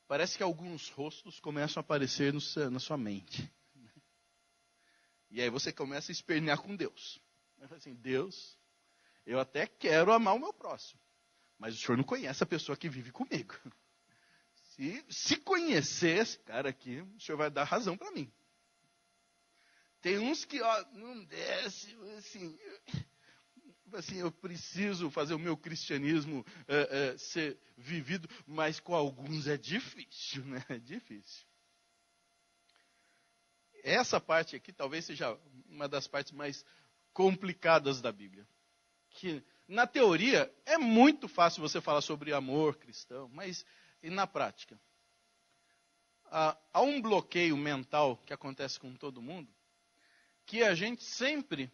parece que alguns rostos começam a aparecer na sua mente. E aí você começa a espernear com Deus. Assim, Deus, eu até quero amar o meu próximo, mas o Senhor não conhece a pessoa que vive comigo. Se conhecer esse cara aqui, o Senhor vai dar razão para mim. Tem uns que não desce, assim, eu preciso fazer o meu cristianismo ser vivido, mas com alguns é difícil, né? É difícil. Essa parte aqui talvez seja uma das partes mais complicadas da Bíblia. Que, na teoria, é muito fácil você falar sobre amor cristão, mas e na prática? Há um bloqueio mental que acontece com todo mundo, que a gente sempre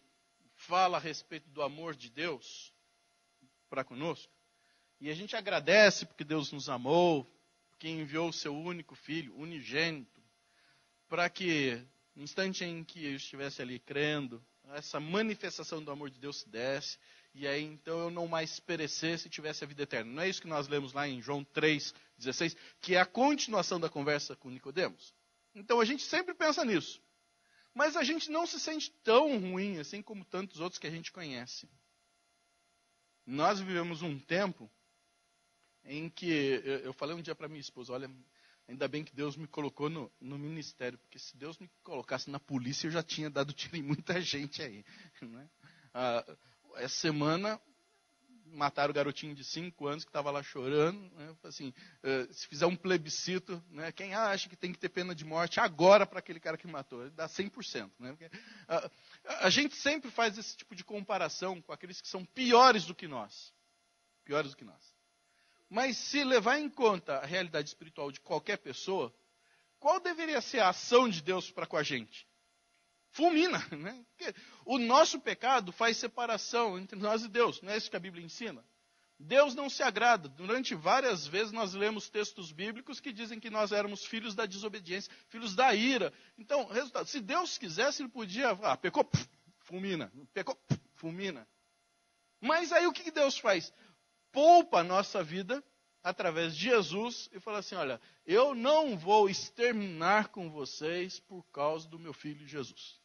fala a respeito do amor de Deus para conosco, e a gente agradece porque Deus nos amou, porque enviou o seu único filho, unigênito, para que, no instante em que eu estivesse ali crendo, essa manifestação do amor de Deus se desse, e aí então eu não mais perecesse e tivesse a vida eterna. Não é isso que nós lemos lá em João 3,16, que é a continuação da conversa com Nicodemos? Então a gente sempre pensa nisso. Mas a gente não se sente tão ruim assim como tantos outros que a gente conhece. Nós vivemos um tempo em que, eu falei um dia para minha esposa, olha, ainda bem que Deus me colocou no ministério, porque se Deus me colocasse na polícia, eu já tinha dado tiro em muita gente aí. Né? Essa semana, mataram o garotinho de 5 anos que estava lá chorando. Né? Assim, se fizer um plebiscito, né? Quem acha que tem que ter pena de morte agora para aquele cara que matou? Dá 100%. Né? Porque, a gente sempre faz esse tipo de comparação com aqueles que são piores do que nós. Piores do que nós. Mas se levar em conta a realidade espiritual de qualquer pessoa, qual deveria ser a ação de Deus para com a gente? Fulmina, né? Porque o nosso pecado faz separação entre nós e Deus, não é isso que a Bíblia ensina? Deus não se agrada. Durante várias vezes nós lemos textos bíblicos que dizem que nós éramos filhos da desobediência, filhos da ira. Então, resultado, se Deus quisesse, ele podia, pecou, fulmina, pecou, fulmina. Mas aí o que Deus faz? Poupa a nossa vida através de Jesus e fala assim, olha, eu não vou exterminar com vocês por causa do meu filho Jesus.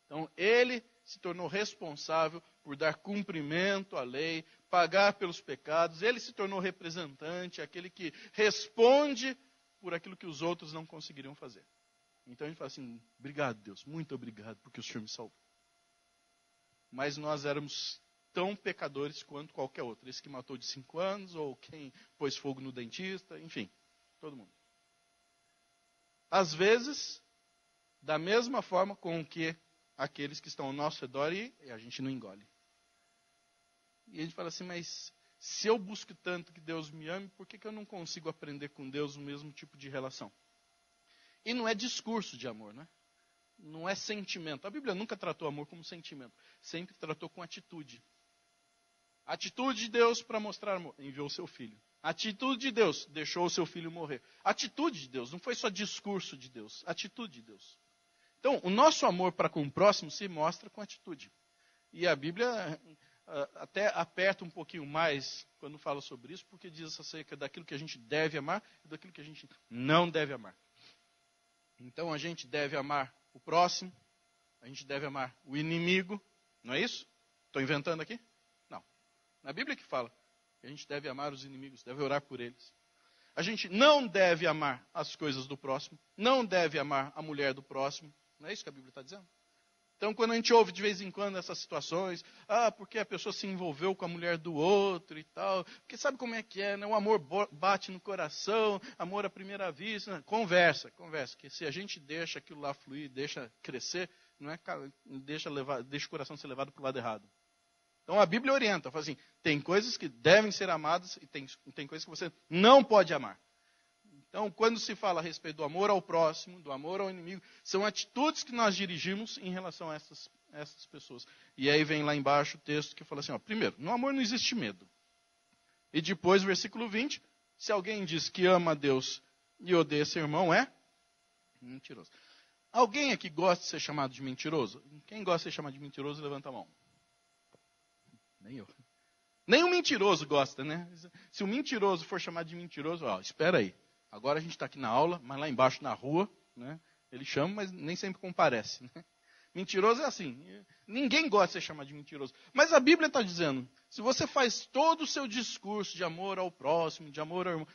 Então, ele se tornou responsável por dar cumprimento à lei, pagar pelos pecados, ele se tornou representante, aquele que responde por aquilo que os outros não conseguiriam fazer. Então a gente fala assim, obrigado Deus, muito obrigado porque o Senhor me salvou. Mas nós éramos tão pecadores quanto qualquer outro. Esse que matou de 5 anos, ou quem pôs fogo no dentista, enfim, todo mundo. Às vezes, da mesma forma com que aqueles que estão ao nosso redor e a gente não engole. E a gente fala assim, mas se eu busco tanto que Deus me ame, por que eu não consigo aprender com Deus o mesmo tipo de relação? E não é discurso de amor, né? Não é sentimento. A Bíblia nunca tratou amor como sentimento. Sempre tratou com atitude. Atitude de Deus para mostrar amor. Enviou o seu filho. Atitude de Deus. Deixou o seu filho morrer. Atitude de Deus. Não foi só discurso de Deus. Atitude de Deus. Então, o nosso amor para com o próximo se mostra com atitude. E a Bíblia até aperta um pouquinho mais quando fala sobre isso, porque diz acerca daquilo que a gente deve amar e daquilo que a gente não deve amar. Então, a gente deve amar o próximo, a gente deve amar o inimigo, não é isso? Estou inventando aqui? Não. Na Bíblia que fala que a gente deve amar os inimigos, deve orar por eles. A gente não deve amar as coisas do próximo, não deve amar a mulher do próximo. Não é isso que a Bíblia está dizendo? Então, quando a gente ouve de vez em quando essas situações, porque a pessoa se envolveu com a mulher do outro e tal, porque sabe como é que é, né? O amor bate no coração, amor à primeira vista, né? Conversa, que se a gente deixa aquilo lá fluir, deixa crescer, não é, deixa o coração ser levado para o lado errado. Então a Bíblia orienta, fala assim, tem coisas que devem ser amadas e tem coisas que você não pode amar. Então, quando se fala a respeito do amor ao próximo, do amor ao inimigo, são atitudes que nós dirigimos em relação a essas pessoas. E aí vem lá embaixo o texto que fala assim, primeiro, no amor não existe medo. E depois, versículo 20, se alguém diz que ama a Deus e odeia seu irmão, é mentiroso. Alguém aqui gosta de ser chamado de mentiroso? Quem gosta de ser chamado de mentiroso, levanta a mão. Nem eu. Nem o mentiroso gosta, né? Se o mentiroso for chamado de mentiroso, espera aí. Agora a gente está aqui na aula, mas lá embaixo na rua, né, ele chama, mas nem sempre comparece. Né? Mentiroso é assim, ninguém gosta de ser chamado de mentiroso. Mas a Bíblia está dizendo, se você faz todo o seu discurso de amor ao próximo, de amor ao irmão,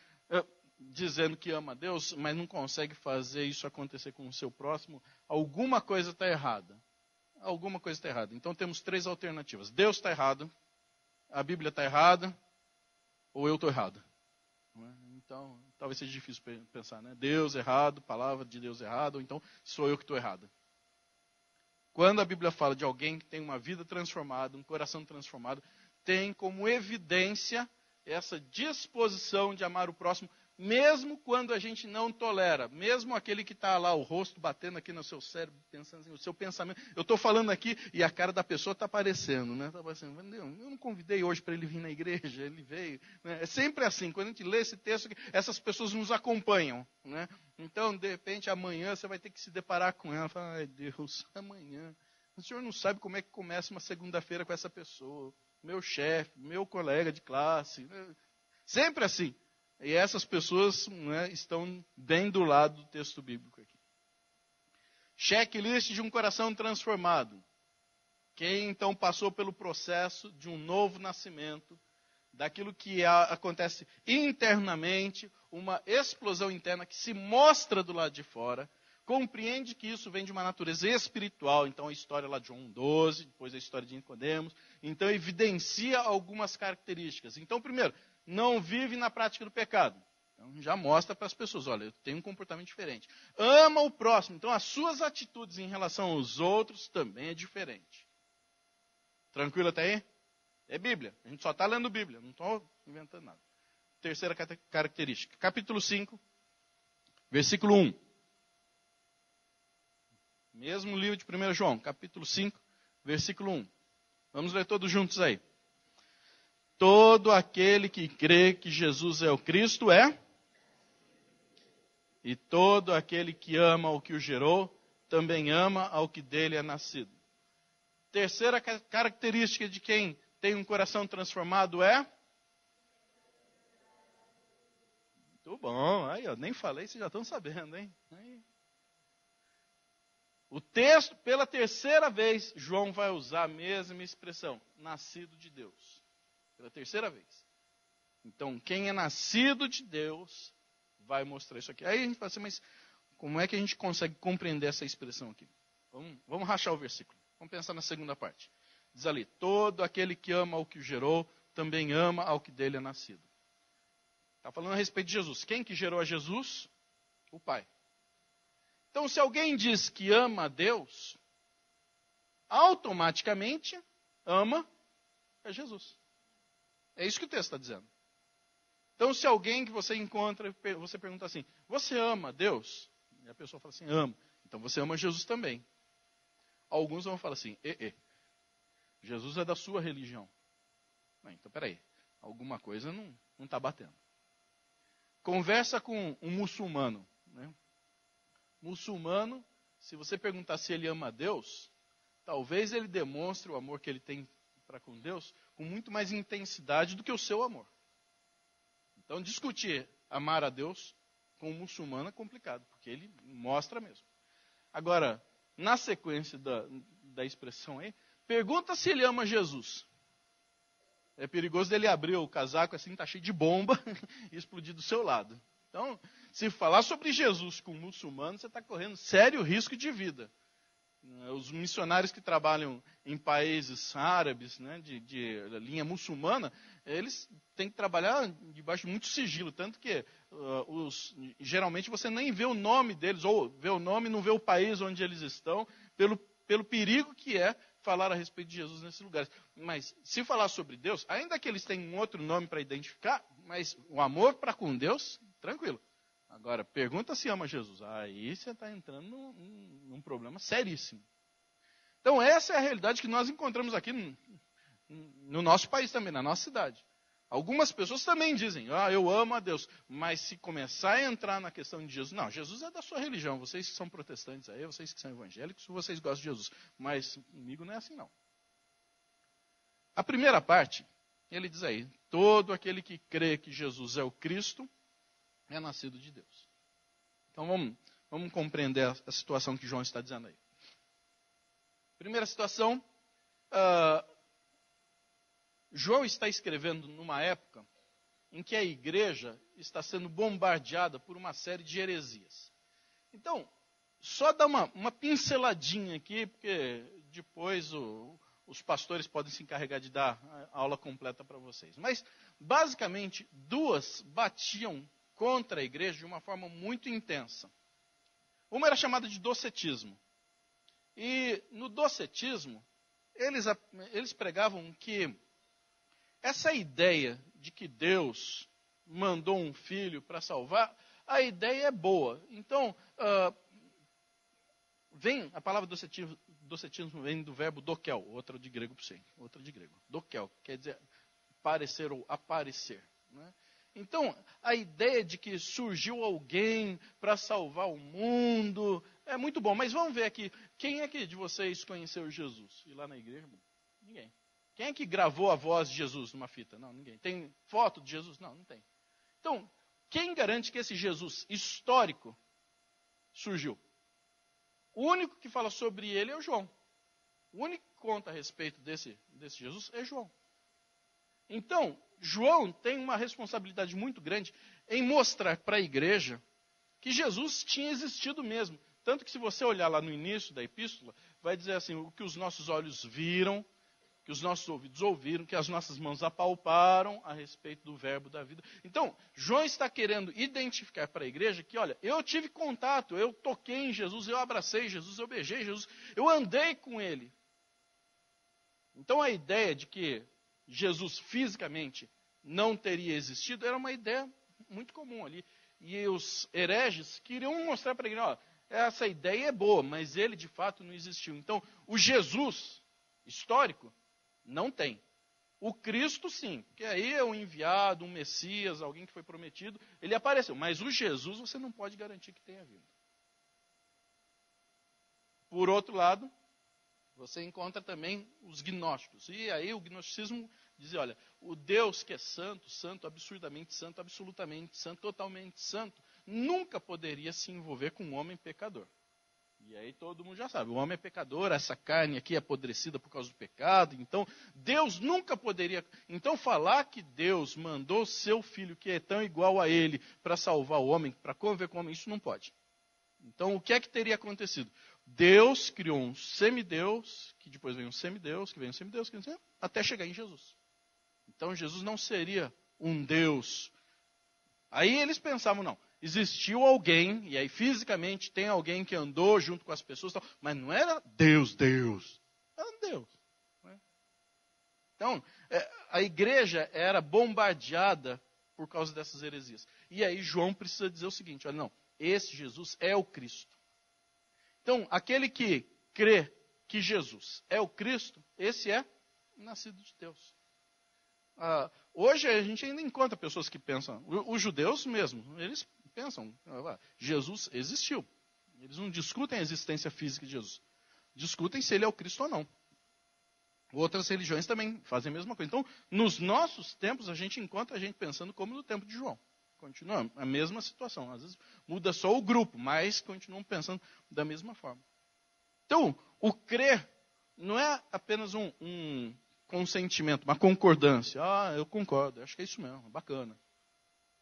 dizendo que ama a Deus, mas não consegue fazer isso acontecer com o seu próximo, alguma coisa está errada. Alguma coisa está errada. Então temos 3 alternativas. Deus está errado, a Bíblia está errada, ou eu estou errado. Então, talvez seja difícil pensar, né? Deus errado, palavra de Deus errado, ou então sou eu que estou errado. Quando a Bíblia fala de alguém que tem uma vida transformada, um coração transformado, tem como evidência essa disposição de amar o próximo, mesmo quando a gente não tolera, mesmo aquele que está lá, o rosto batendo aqui no seu cérebro, pensando assim, o seu pensamento. Eu estou falando aqui e a cara da pessoa está aparecendo, né? Está aparecendo. Eu não convidei hoje para ele vir na igreja, ele veio. Né? É sempre assim, quando a gente lê esse texto, essas pessoas nos acompanham. Né? Então, de repente, amanhã você vai ter que se deparar com ela. Fala, ai Deus, amanhã. O senhor não sabe como é que começa uma segunda-feira com essa pessoa. meu chefe, meu colega de classe. Sempre assim. E essas pessoas, né, estão bem do lado do texto bíblico aqui. Checklist de um coração transformado. Quem então passou pelo processo de um novo nascimento, daquilo que acontece internamente, uma explosão interna que se mostra do lado de fora, compreende que isso vem de uma natureza espiritual, então a história lá de João 12, depois a história de Nicodemos, então evidencia algumas características. Então, primeiro, não vive na prática do pecado. Então, já mostra para as pessoas, olha, eu tenho um comportamento diferente. Ama o próximo, então as suas atitudes em relação aos outros também é diferente. Tranquilo até aí? É Bíblia, a gente só está lendo Bíblia, não estou inventando nada. Terceira característica, capítulo 5, versículo 1. Mesmo livro de 1 João, capítulo 5, versículo 1. Vamos ler todos juntos aí. Todo aquele que crê que Jesus é o Cristo é, e todo aquele que ama o que o gerou, também ama ao que dele é nascido. Terceira característica de quem tem um coração transformado é? Muito bom, aí eu nem falei, vocês já estão sabendo, hein? Aí. O texto, pela terceira vez, João vai usar a mesma expressão, nascido de Deus. Pela terceira vez. Então, quem é nascido de Deus vai mostrar isso aqui. Aí a gente fala assim, mas como é que a gente consegue compreender essa expressão aqui? Vamos rachar o versículo. Vamos pensar na segunda parte. Diz ali, todo aquele que ama ao que o gerou, também ama ao que dele é nascido. Está falando a respeito de Jesus. Quem que gerou a Jesus? O Pai. Então, se alguém diz que ama a Deus, automaticamente ama a Jesus. É isso que o texto está dizendo. Então, se alguém que você encontra, você pergunta assim, você ama a Deus? E a pessoa fala assim, amo. Então, você ama Jesus também. Alguns vão falar assim, Jesus é da sua religião. Não, então, peraí, alguma coisa não está batendo. Conversa com um muçulmano, né? Muçulmano, se você perguntar se ele ama a Deus, talvez ele demonstre o amor que ele tem para com Deus com muito mais intensidade do que o seu amor. Então, discutir amar a Deus com um muçulmano é complicado, porque ele mostra mesmo. Agora, na sequência da expressão aí, pergunta se ele ama Jesus. É perigoso dele abrir o casaco assim, está cheio de bomba, e explodir do seu lado. Então, se falar sobre Jesus com um muçulmano, você está correndo sério risco de vida. Os missionários que trabalham em países árabes, né, de linha muçulmana, eles têm que trabalhar debaixo de muito sigilo, tanto que geralmente você nem vê o nome deles, ou vê o nome e não vê o país onde eles estão, pelo perigo que é falar a respeito de Jesus nesses lugares. Mas se falar sobre Deus, ainda que eles tenham um outro nome para identificar, mas o amor para com Deus, tranquilo. Agora, pergunta se ama Jesus. Aí você está entrando num problema seríssimo. Então, essa é a realidade que nós encontramos aqui no nosso país também, na nossa cidade. Algumas pessoas também dizem, eu amo a Deus. Mas se começar a entrar na questão de Jesus, não, Jesus é da sua religião. Vocês que são protestantes aí, vocês que são evangélicos, vocês gostam de Jesus. Mas comigo não é assim, não. A primeira parte, ele diz aí, todo aquele que crê que Jesus é o Cristo, é nascido de Deus. Então vamos compreender a situação que João está dizendo aí. Primeira situação, João está escrevendo numa época em que a igreja está sendo bombardeada por uma série de heresias. Então, só dar uma pinceladinha aqui, porque depois os pastores podem se encarregar de dar a aula completa para vocês. Mas, basicamente, duas batiam contra a igreja de uma forma muito intensa. Uma era chamada de docetismo. E no docetismo, eles pregavam que essa ideia de que Deus mandou um filho para salvar, a ideia é boa. Então, a palavra docetismo vem do verbo dokel, outra de grego para você, outra de grego. Dokel, quer dizer parecer ou aparecer, né? Então, a ideia de que surgiu alguém para salvar o mundo é muito bom. Mas vamos ver aqui, quem é que de vocês conheceu Jesus? E lá na igreja? Ninguém. Quem é que gravou a voz de Jesus numa fita? Não, ninguém. Tem foto de Jesus? Não, não tem. Então, quem garante que esse Jesus histórico surgiu? O único que fala sobre ele é o João. O único que conta a respeito desse Jesus é João. Então, João tem uma responsabilidade muito grande em mostrar para a igreja que Jesus tinha existido mesmo. Tanto que se você olhar lá no início da epístola, vai dizer assim, o que os nossos olhos viram, que os nossos ouvidos ouviram, que as nossas mãos apalparam a respeito do verbo da vida. Então, João está querendo identificar para a igreja que, olha, eu tive contato, eu toquei em Jesus, eu abracei Jesus, eu beijei Jesus, eu andei com ele. Então, a ideia de que Jesus fisicamente não teria existido era uma ideia muito comum ali. E os hereges queriam mostrar para a igreja, ó, essa ideia é boa, mas ele de fato não existiu. Então, o Jesus histórico não tem. O Cristo sim, porque aí é um enviado, um Messias, alguém que foi prometido, ele apareceu. Mas o Jesus você não pode garantir que tenha vindo. Por outro lado, você encontra também os gnósticos. E aí o gnosticismo dizia, olha, o Deus que é santo, santo, absurdamente santo, absolutamente santo, totalmente santo, nunca poderia se envolver com um homem pecador. E aí todo mundo já sabe, o homem é pecador, essa carne aqui é apodrecida por causa do pecado, então Deus nunca poderia... Então falar que Deus mandou seu filho, que é tão igual a ele, para salvar o homem, para conviver com o homem, isso não pode. Então o que é que teria acontecido? Deus criou um semideus, que depois vem um semideus, que vem um semideus, que vem um semideus, até chegar em Jesus. Então Jesus não seria um Deus. Aí eles pensavam, não, existiu alguém, e aí fisicamente tem alguém que andou junto com as pessoas, mas não era Deus, era um Deus. Né? Então, a igreja era bombardeada por causa dessas heresias. E aí João precisa dizer o seguinte, olha, não, esse Jesus é o Cristo. Então, aquele que crê que Jesus é o Cristo, esse é nascido de Deus. Hoje a gente ainda encontra pessoas que pensam, os judeus mesmo, eles pensam, Jesus existiu. Eles não discutem a existência física de Jesus. Discutem se ele é o Cristo ou não. Outras religiões também fazem a mesma coisa. Então, nos nossos tempos, a gente encontra a gente pensando como no tempo de João. Continua a mesma situação. Às vezes muda só o grupo, mas continuam pensando da mesma forma. Então, o crer não é apenas um consentimento, uma concordância. Eu concordo, acho que é isso mesmo, bacana.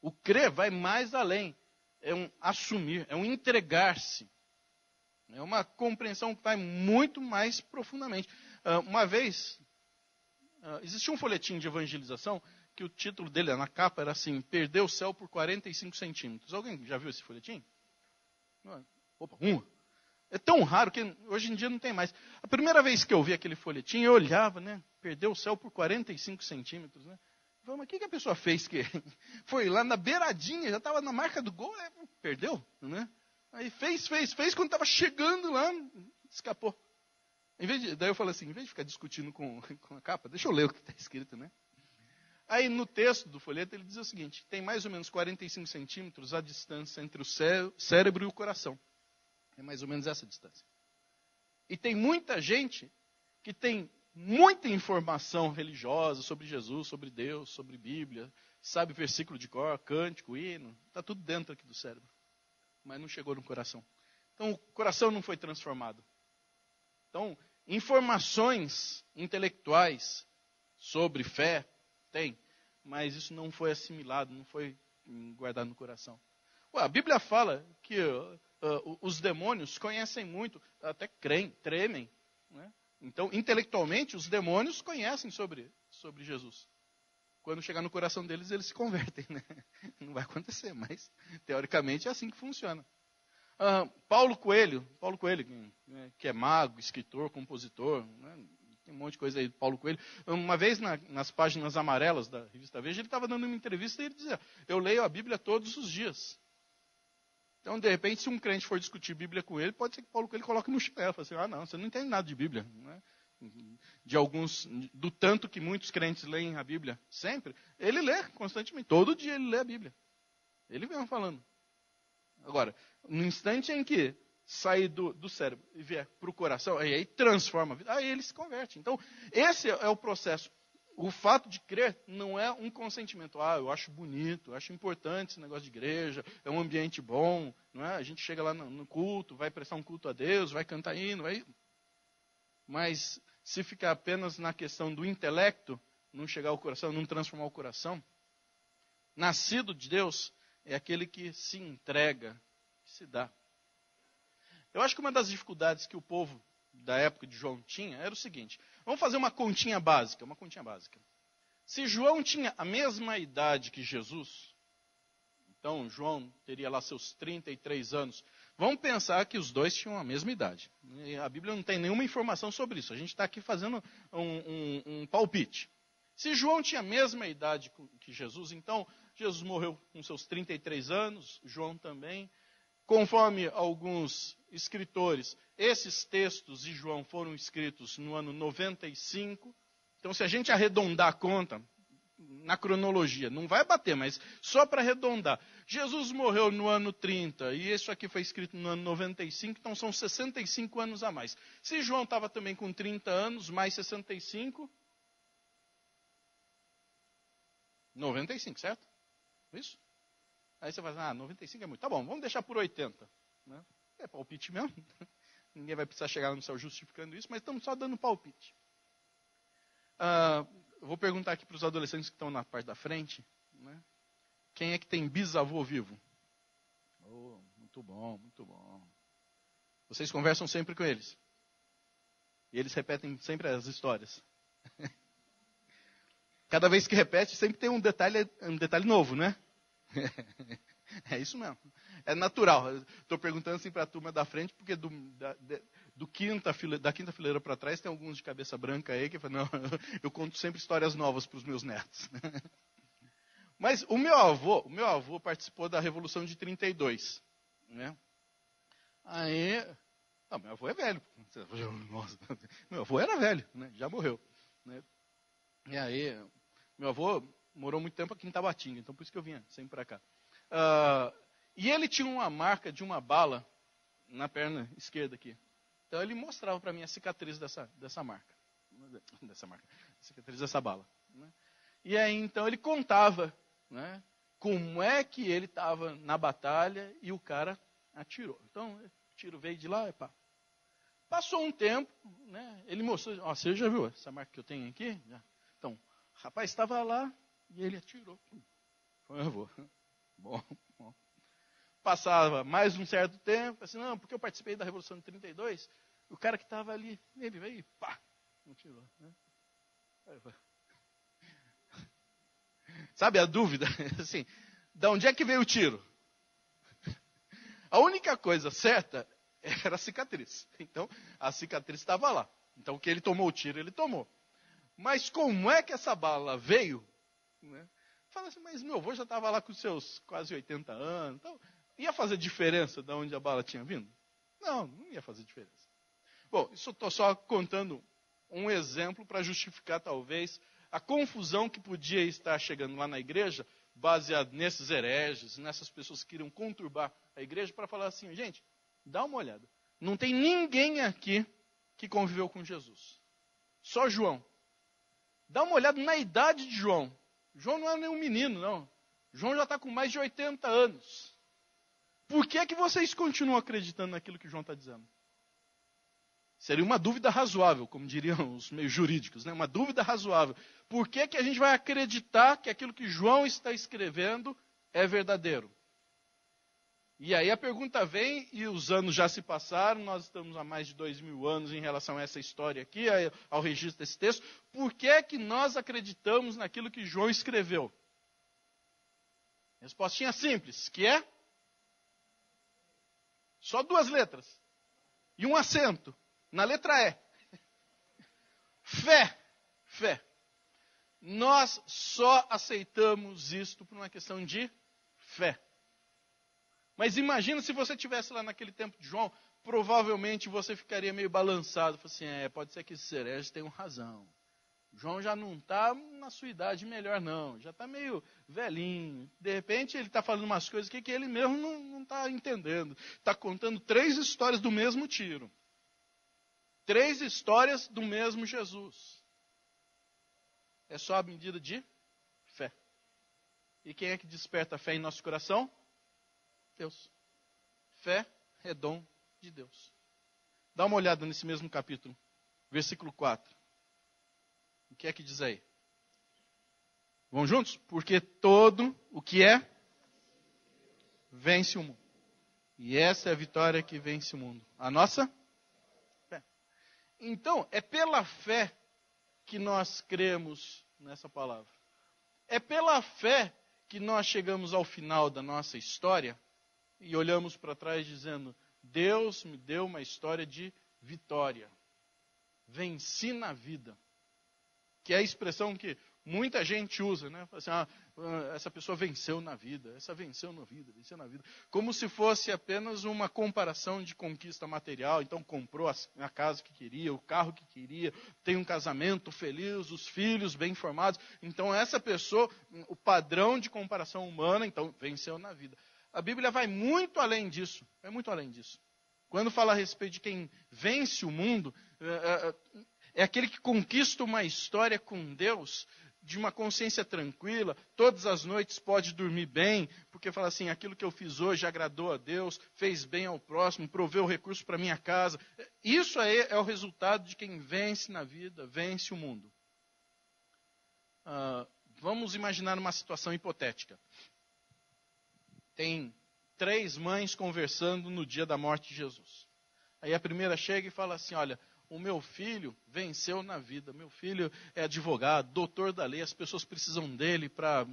O crer vai mais além. É um assumir, é um entregar-se. É uma compreensão que vai muito mais profundamente. Uma vez, existia um folhetim de evangelização que o título dele na capa era assim, Perdeu o céu por 45 centímetros. Alguém já viu esse folhetim? Opa, É tão raro que hoje em dia não tem mais. A primeira vez que eu vi aquele folhetim, eu olhava, né? Perdeu o céu por 45 centímetros, né? Eu falei, mas o que a pessoa fez? Que foi lá na beiradinha, já estava na marca do gol, perdeu, né? Aí fez, quando estava chegando lá, escapou. Daí eu falei assim, em vez de ficar discutindo com a capa, deixa eu ler o que está escrito, né? Aí no texto do folheto ele diz o seguinte, tem mais ou menos 45 centímetros a distância entre o cérebro e o coração. É mais ou menos essa distância. E tem muita gente que tem muita informação religiosa sobre Jesus, sobre Deus, sobre Bíblia, sabe versículo de cor, cântico, hino, está tudo dentro aqui do cérebro. Mas não chegou no coração. Então o coração não foi transformado. Então, informações intelectuais sobre fé, tem, mas isso não foi assimilado, não foi guardado no coração. A Bíblia fala que os demônios conhecem muito, até tremem. Né? Então, intelectualmente, os demônios conhecem sobre Jesus. Quando chegar no coração deles, eles se convertem. Né? Não vai acontecer, mas teoricamente é assim que funciona. Paulo Coelho, que é mago, escritor, compositor, né? Tem um monte de coisa aí, Paulo Coelho. Uma vez nas páginas amarelas da revista Veja, ele estava dando uma entrevista e ele dizia, eu leio a Bíblia todos os dias. Então, de repente, se um crente for discutir Bíblia com ele, pode ser que Paulo Coelho coloque no chinelo. Fala assim, não, você não entende nada de Bíblia. Né? Do tanto que muitos crentes leem a Bíblia sempre, ele lê constantemente, todo dia ele lê a Bíblia. Ele mesmo falando. Agora, no instante em que sair do cérebro e vier para o coração, aí transforma a vida, aí ele se converte. Então, esse é o processo. O fato de crer não é um consentimento. Eu acho bonito, eu acho importante esse negócio de igreja, é um ambiente bom, não é? A gente chega lá no culto, vai prestar um culto a Deus, vai cantar hino, mas se ficar apenas na questão do intelecto, não chegar ao coração, não transformar o coração, nascido de Deus é aquele que se entrega, que se dá. Eu acho que uma das dificuldades que o povo da época de João tinha era o seguinte: vamos fazer uma continha básica. Se João tinha a mesma idade que Jesus, então João teria lá seus 33 anos, vamos pensar que os dois tinham a mesma idade. A Bíblia não tem nenhuma informação sobre isso, a gente está aqui fazendo um palpite. Se João tinha a mesma idade que Jesus, então Jesus morreu com seus 33 anos, João também. Conforme alguns escritores, esses textos de João foram escritos no ano 95. Então, se a gente arredondar a conta, na cronologia, não vai bater, mas só para arredondar. Jesus morreu no ano 30 e isso aqui foi escrito no ano 95, então são 65 anos a mais. Se João estava também com 30 anos, mais 65, 95, certo? Isso? Aí você vai dizer, 95 é muito. Tá bom, vamos deixar por 80. Né? É palpite mesmo. Ninguém vai precisar chegar no céu justificando isso, mas estamos só dando palpite. Eu vou perguntar aqui para os adolescentes que estão na parte da frente. Né? Quem é que tem bisavô vivo? Muito bom, muito bom. Vocês conversam sempre com eles. E eles repetem sempre as histórias. Cada vez que repete, sempre tem um detalhe novo, né? É isso mesmo. É natural. Estou perguntando assim para a turma da frente, porque da quinta fileira para trás tem alguns de cabeça branca aí que falam, não, eu conto sempre histórias novas para os meus netos. Mas o meu avô participou da Revolução de 32. Né? Aí, meu avô é velho. Nossa, meu avô era velho, né? Já morreu. Né? E aí, meu avô morou muito tempo aqui em Tabatinga, então por isso que eu vinha sempre para cá. E ele tinha uma marca de uma bala na perna esquerda aqui. Então ele mostrava para mim a cicatriz dessa marca. A cicatriz dessa bala. Né? E aí então ele contava, né, como é que ele estava na batalha e o cara atirou. Então o tiro veio de lá e pá. Passou um tempo, né, ele mostrou, você já viu essa marca que eu tenho aqui? Já. Então, o rapaz estava lá e ele atirou. Foi meu avô. Bom. Passava mais um certo tempo, assim, não, porque eu participei da Revolução de 32, o cara que estava ali, ele veio e pá, não tirou. Né? Sabe a dúvida? Assim, de onde é que veio o tiro? A única coisa certa era a cicatriz. Então, a cicatriz estava lá. Então, que ele tomou o tiro, ele tomou. Mas como é que essa bala veio? Né? Fala assim, mas meu avô já estava lá com seus quase 80 anos. Então, ia fazer diferença de onde a bala tinha vindo? Não ia fazer diferença. Bom, isso eu estou só contando um exemplo para justificar, talvez, a confusão que podia estar chegando lá na igreja, baseado nesses hereges, nessas pessoas que queriam conturbar a igreja, para falar assim, gente, dá uma olhada. Não tem ninguém aqui que conviveu com Jesus. Só João. Dá uma olhada na idade de João. João não é nenhum menino, não. João já está com mais de 80 anos. Por que vocês continuam acreditando naquilo que João está dizendo? Seria uma dúvida razoável, como diriam os meios jurídicos, né? Uma dúvida razoável. Por que a gente vai acreditar que aquilo que João está escrevendo é verdadeiro? E aí a pergunta vem, e os anos já se passaram, nós estamos há mais de 2000 anos em relação a essa história aqui, ao registro desse texto. Por que nós acreditamos naquilo que João escreveu? Respostinha simples, que é? Só 2 letras. E um acento. Na letra E. Fé. Fé. Nós só aceitamos isto por uma questão de fé. Mas imagina se você estivesse lá naquele tempo de João, provavelmente você ficaria meio balançado. Assim, pode ser que esses hereges tenham razão. João já não está na sua idade melhor, não. Já está meio velhinho. De repente, ele está falando umas coisas que ele mesmo não está entendendo. Está contando 3 histórias do mesmo tiro. 3 histórias do mesmo Jesus. É só a medida de fé. E quem é que desperta a fé em nosso coração? Deus. Fé é dom de Deus. Dá uma olhada nesse mesmo capítulo. Versículo 4. O que é que diz aí? Vamos juntos? Porque todo o que é, vence o mundo. E essa é a vitória que vence o mundo. A nossa fé. Então, é pela fé que nós cremos nessa palavra. É pela fé que nós chegamos ao final da nossa história e olhamos para trás dizendo, Deus me deu uma história de vitória. Venci na vida. Que é a expressão que muita gente usa, né? Assim, essa pessoa venceu na vida, essa venceu na vida. Como se fosse apenas uma comparação de conquista material. Então comprou a casa que queria, o carro que queria, tem um casamento feliz, os filhos bem formados. Então essa pessoa, o padrão de comparação humana, então venceu na vida. A Bíblia vai muito além disso, Quando fala a respeito de quem vence o mundo, é aquele que conquista uma história com Deus de uma consciência tranquila, todas as noites pode dormir bem, porque fala assim, aquilo que eu fiz hoje agradou a Deus, fez bem ao próximo, proveu recurso para minha casa. Isso aí é o resultado de quem vence na vida, vence o mundo. Vamos imaginar uma situação hipotética. Tem 3 mães conversando no dia da morte de Jesus. Aí a primeira chega e fala assim, olha, o meu filho venceu na vida, meu filho é advogado, doutor da lei, as pessoas precisam dele para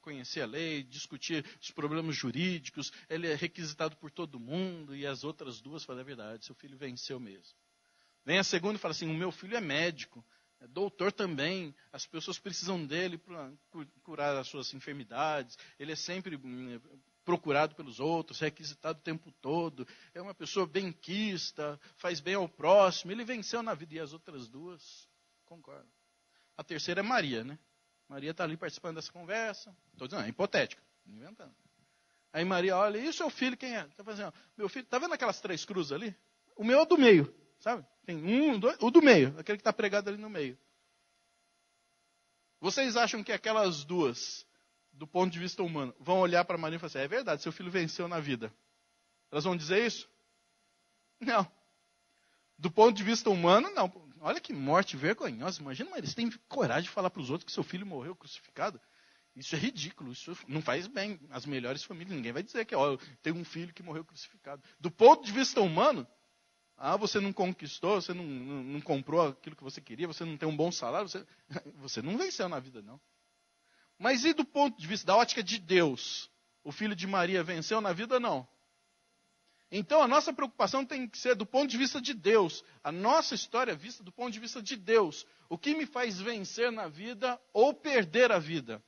conhecer a lei, discutir os problemas jurídicos, ele é requisitado por todo mundo, e as outras 2 falam a verdade, seu filho venceu mesmo. Vem a segunda e fala assim, o meu filho é médico, é doutor também, as pessoas precisam dele para curar as suas enfermidades, ele é sempre procurado pelos outros, requisitado o tempo todo, é uma pessoa benquista, faz bem ao próximo, ele venceu na vida. E as outras 2 concordam. A terceira é Maria, né? Maria está ali participando dessa conversa, estou dizendo, é hipotética, inventando. Aí Maria olha, e o seu filho quem é? Está fazendo, meu filho, está vendo aquelas 3 cruzes ali? O meu é do meio, sabe? Tem 1, 2, o do meio, aquele que está pregado ali no meio. Vocês acham que aquelas 2, do ponto de vista humano, vão olhar para Maria e falar assim, é verdade, seu filho venceu na vida. Elas vão dizer isso? Não. Do ponto de vista humano, não. Olha que morte vergonhosa. Imagina, Maria, você tem coragem de falar para os outros que seu filho morreu crucificado? Isso é ridículo, isso não faz bem. As melhores famílias, ninguém vai dizer que tem um filho que morreu crucificado. Do ponto de vista humano, você não conquistou, você não comprou aquilo que você queria, você não tem um bom salário, você não venceu na vida, não. Mas e do ponto de vista da ótica de Deus? O filho de Maria venceu na vida ou não? Então a nossa preocupação tem que ser do ponto de vista de Deus. A nossa história é vista do ponto de vista de Deus. O que me faz vencer na vida ou perder a vida?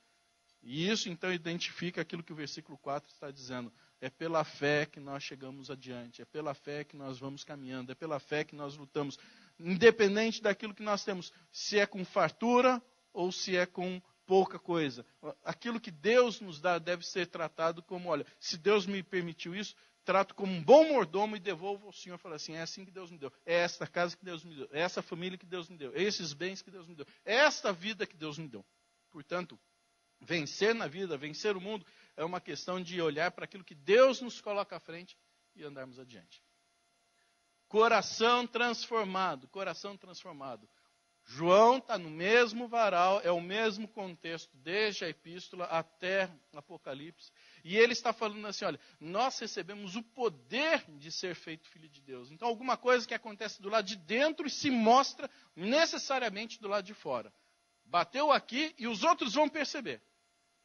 E isso então identifica aquilo que o versículo 4 está dizendo. É pela fé que nós chegamos adiante. É pela fé que nós vamos caminhando. É pela fé que nós lutamos. Independente daquilo que nós temos. Se é com fartura ou se é com pouca coisa. Aquilo que Deus nos dá deve ser tratado como, olha, se Deus me permitiu isso, trato como um bom mordomo e devolvo ao Senhor. Falo assim, é assim que Deus me deu. É esta casa que Deus me deu. É essa família que Deus me deu. É esses bens que Deus me deu. É esta vida que Deus me deu. Portanto, vencer na vida, vencer o mundo, é uma questão de olhar para aquilo que Deus nos coloca à frente e andarmos adiante. Coração transformado, coração transformado. João está no mesmo varal, é o mesmo contexto, desde a epístola até Apocalipse. E ele está falando assim, olha, nós recebemos o poder de ser feito filho de Deus. Então alguma coisa que acontece do lado de dentro se mostra necessariamente do lado de fora. Bateu aqui e os outros vão perceber.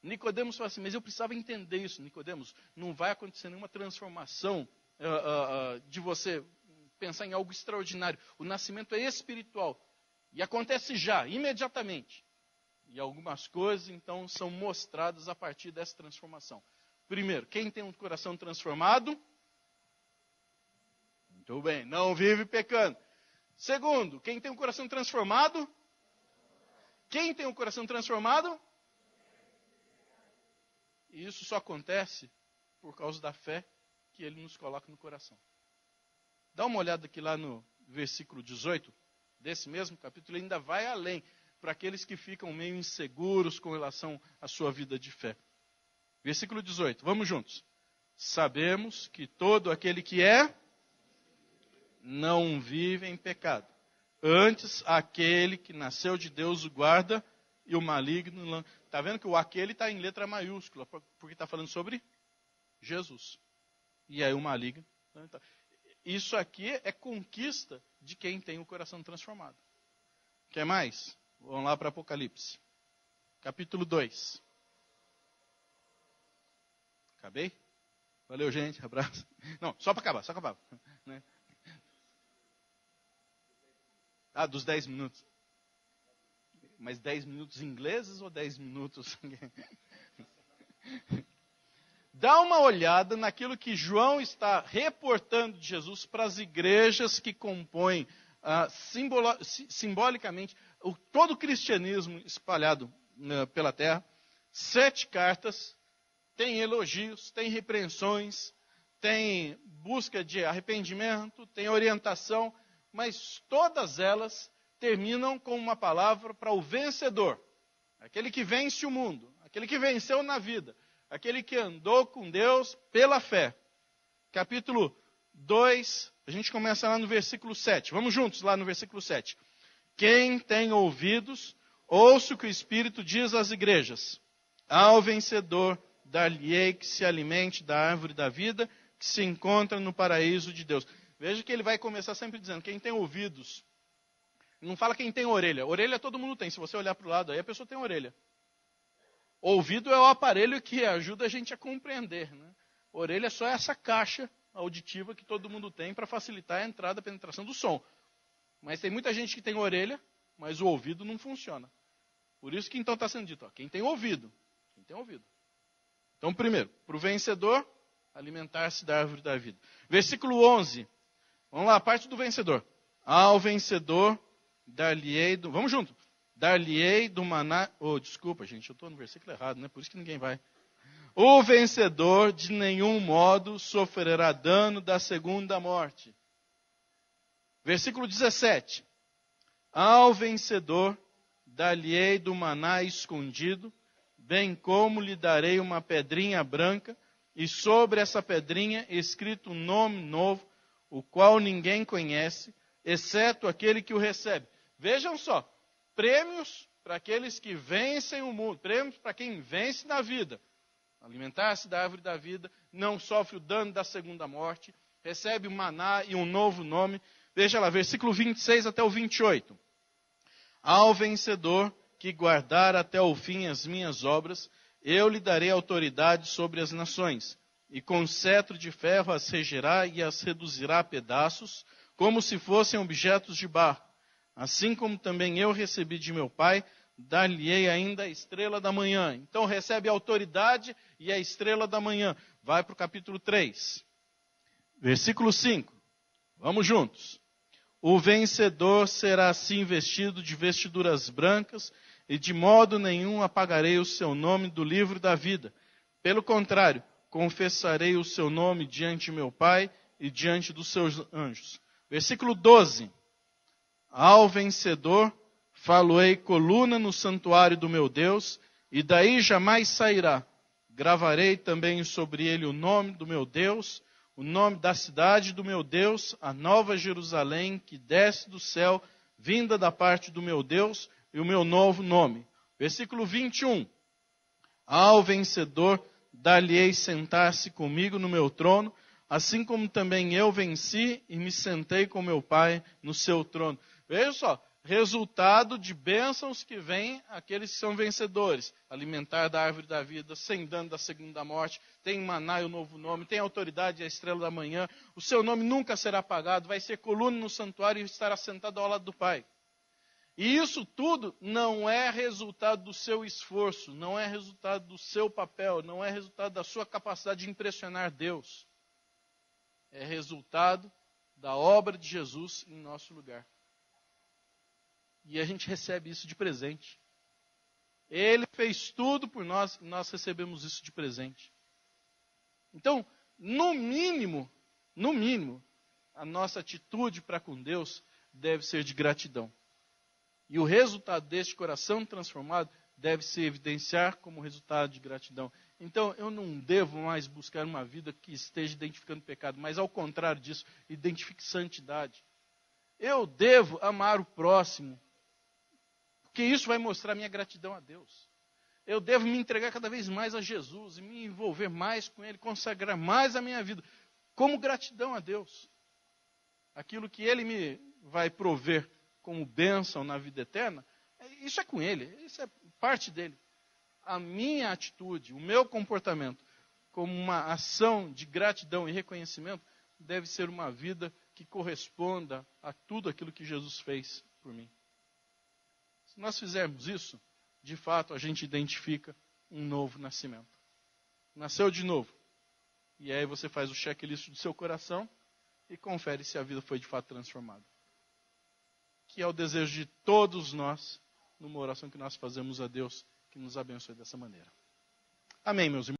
Nicodemos fala assim, mas eu precisava entender isso. Nicodemos, não vai acontecer nenhuma transformação de você pensar em algo extraordinário. O nascimento é espiritual. E acontece já, imediatamente. E algumas coisas, então, são mostradas a partir dessa transformação. Primeiro, quem tem um coração transformado? Muito bem, não vive pecando. Segundo, quem tem um coração transformado? Quem tem o coração transformado? E isso só acontece por causa da fé que ele nos coloca no coração. Dá uma olhada aqui lá no versículo 18, desse mesmo capítulo, ele ainda vai além, para aqueles que ficam meio inseguros com relação à sua vida de fé. Versículo 18, vamos juntos. Sabemos que todo aquele que é, não vive em pecado. Antes, aquele que nasceu de Deus o guarda e o maligno... Está vendo que o aquele está em letra maiúscula, porque está falando sobre Jesus. E aí o maligno... Isso aqui é conquista de quem tem o coração transformado. Quer mais? Vamos lá para Apocalipse. Capítulo 2. Acabei? Valeu, gente. Abraço. Não, só para acabar. Né? Dos 10 minutos. Mas 10 minutos ingleses ou 10 minutos... Dá uma olhada naquilo que João está reportando de Jesus para as igrejas que compõem simbolicamente todo o cristianismo espalhado pela terra. 7 cartas, tem elogios, tem repreensões, tem busca de arrependimento, tem orientação, mas todas elas terminam com uma palavra para o vencedor, aquele que vence o mundo, aquele que venceu na vida, aquele que andou com Deus pela fé. Capítulo 2, a gente começa lá no versículo 7. Vamos juntos lá no versículo 7. Quem tem ouvidos, ouça o que o Espírito diz às igrejas. Ao vencedor, dar-lhe-ei que se alimente da árvore da vida, que se encontra no paraíso de Deus. Veja que ele vai começar sempre dizendo, quem tem ouvidos. Não fala quem tem orelha. Orelha todo mundo tem. Se você olhar para o lado aí, a pessoa tem orelha. Ouvido é o aparelho que ajuda a gente a compreender. Né? Orelha é só essa caixa auditiva que todo mundo tem para facilitar a entrada, a penetração do som. Mas tem muita gente que tem orelha, mas o ouvido não funciona. Por isso que então está sendo dito, quem tem ouvido. Quem tem ouvido. Então, primeiro, para o vencedor, alimentar-se da árvore da vida. Versículo 11. Vamos lá, a parte do vencedor. Ao vencedor, dar-lhe-ei do... Vamos junto. Dar-lhe-ei do maná... desculpa, gente, eu estou no versículo errado, né? Por isso que ninguém vai. O vencedor de nenhum modo sofrerá dano da segunda morte. Versículo 17. Ao vencedor, dar-lhe-ei do maná escondido, bem como lhe darei uma pedrinha branca, e sobre essa pedrinha escrito um nome novo, o qual ninguém conhece, exceto aquele que o recebe. Vejam só. Prêmios para aqueles que vencem o mundo, prêmios para quem vence na vida. Alimentar-se da árvore da vida, não sofre o dano da segunda morte, recebe o maná e um novo nome. Veja lá, versículo 26 até o 28. Ao vencedor que guardar até o fim as minhas obras, eu lhe darei autoridade sobre as nações, e com cetro de ferro as regerá e as reduzirá a pedaços, como se fossem objetos de barro. Assim como também eu recebi de meu Pai, dar-lhe-ei ainda a estrela da manhã. Então recebe a autoridade e a estrela da manhã. Vai para o capítulo 3. Versículo 5. Vamos juntos. O vencedor será assim vestido de vestiduras brancas, e de modo nenhum apagarei o seu nome do livro da vida. Pelo contrário, confessarei o seu nome diante de meu Pai e diante dos seus anjos. Versículo 12. Ao vencedor, falo-ei coluna no santuário do meu Deus, e daí jamais sairá. Gravarei também sobre ele o nome do meu Deus, o nome da cidade do meu Deus, a nova Jerusalém, que desce do céu, vinda da parte do meu Deus, e o meu novo nome. Versículo 21. Ao vencedor, dar-lhe-ei sentar-se comigo no meu trono, assim como também eu venci e me sentei com meu Pai no seu trono. Veja só, resultado de bênçãos que vêm aqueles que são vencedores. Alimentar da árvore da vida, sem dano da segunda morte, tem maná e o novo nome, tem autoridade e a estrela da manhã. O seu nome nunca será apagado, vai ser coluna no santuário e estará sentado ao lado do Pai. E isso tudo não é resultado do seu esforço, não é resultado do seu papel, não é resultado da sua capacidade de impressionar Deus. É resultado da obra de Jesus em nosso lugar. E a gente recebe isso de presente. Ele fez tudo por nós e nós recebemos isso de presente. Então, no mínimo, a nossa atitude para com Deus deve ser de gratidão. E o resultado deste coração transformado deve se evidenciar como resultado de gratidão. Então, eu não devo mais buscar uma vida que esteja identificando pecado, mas ao contrário disso, identifique santidade. Eu devo amar o próximo, porque isso vai mostrar minha gratidão a Deus. Eu devo me entregar cada vez mais a Jesus e me envolver mais com Ele, consagrar mais a minha vida, como gratidão a Deus. Aquilo que Ele me vai prover como bênção na vida eterna, isso é com Ele, isso é parte dele. A minha atitude, o meu comportamento, como uma ação de gratidão e reconhecimento, deve ser uma vida que corresponda a tudo aquilo que Jesus fez por mim. Se nós fizermos isso, de fato a gente identifica um novo nascimento. Nasceu de novo. E aí você faz o checklist do seu coração e confere se a vida foi de fato transformada. Que é o desejo de todos nós, numa oração que nós fazemos a Deus, que nos abençoe dessa maneira. Amém, meus irmãos.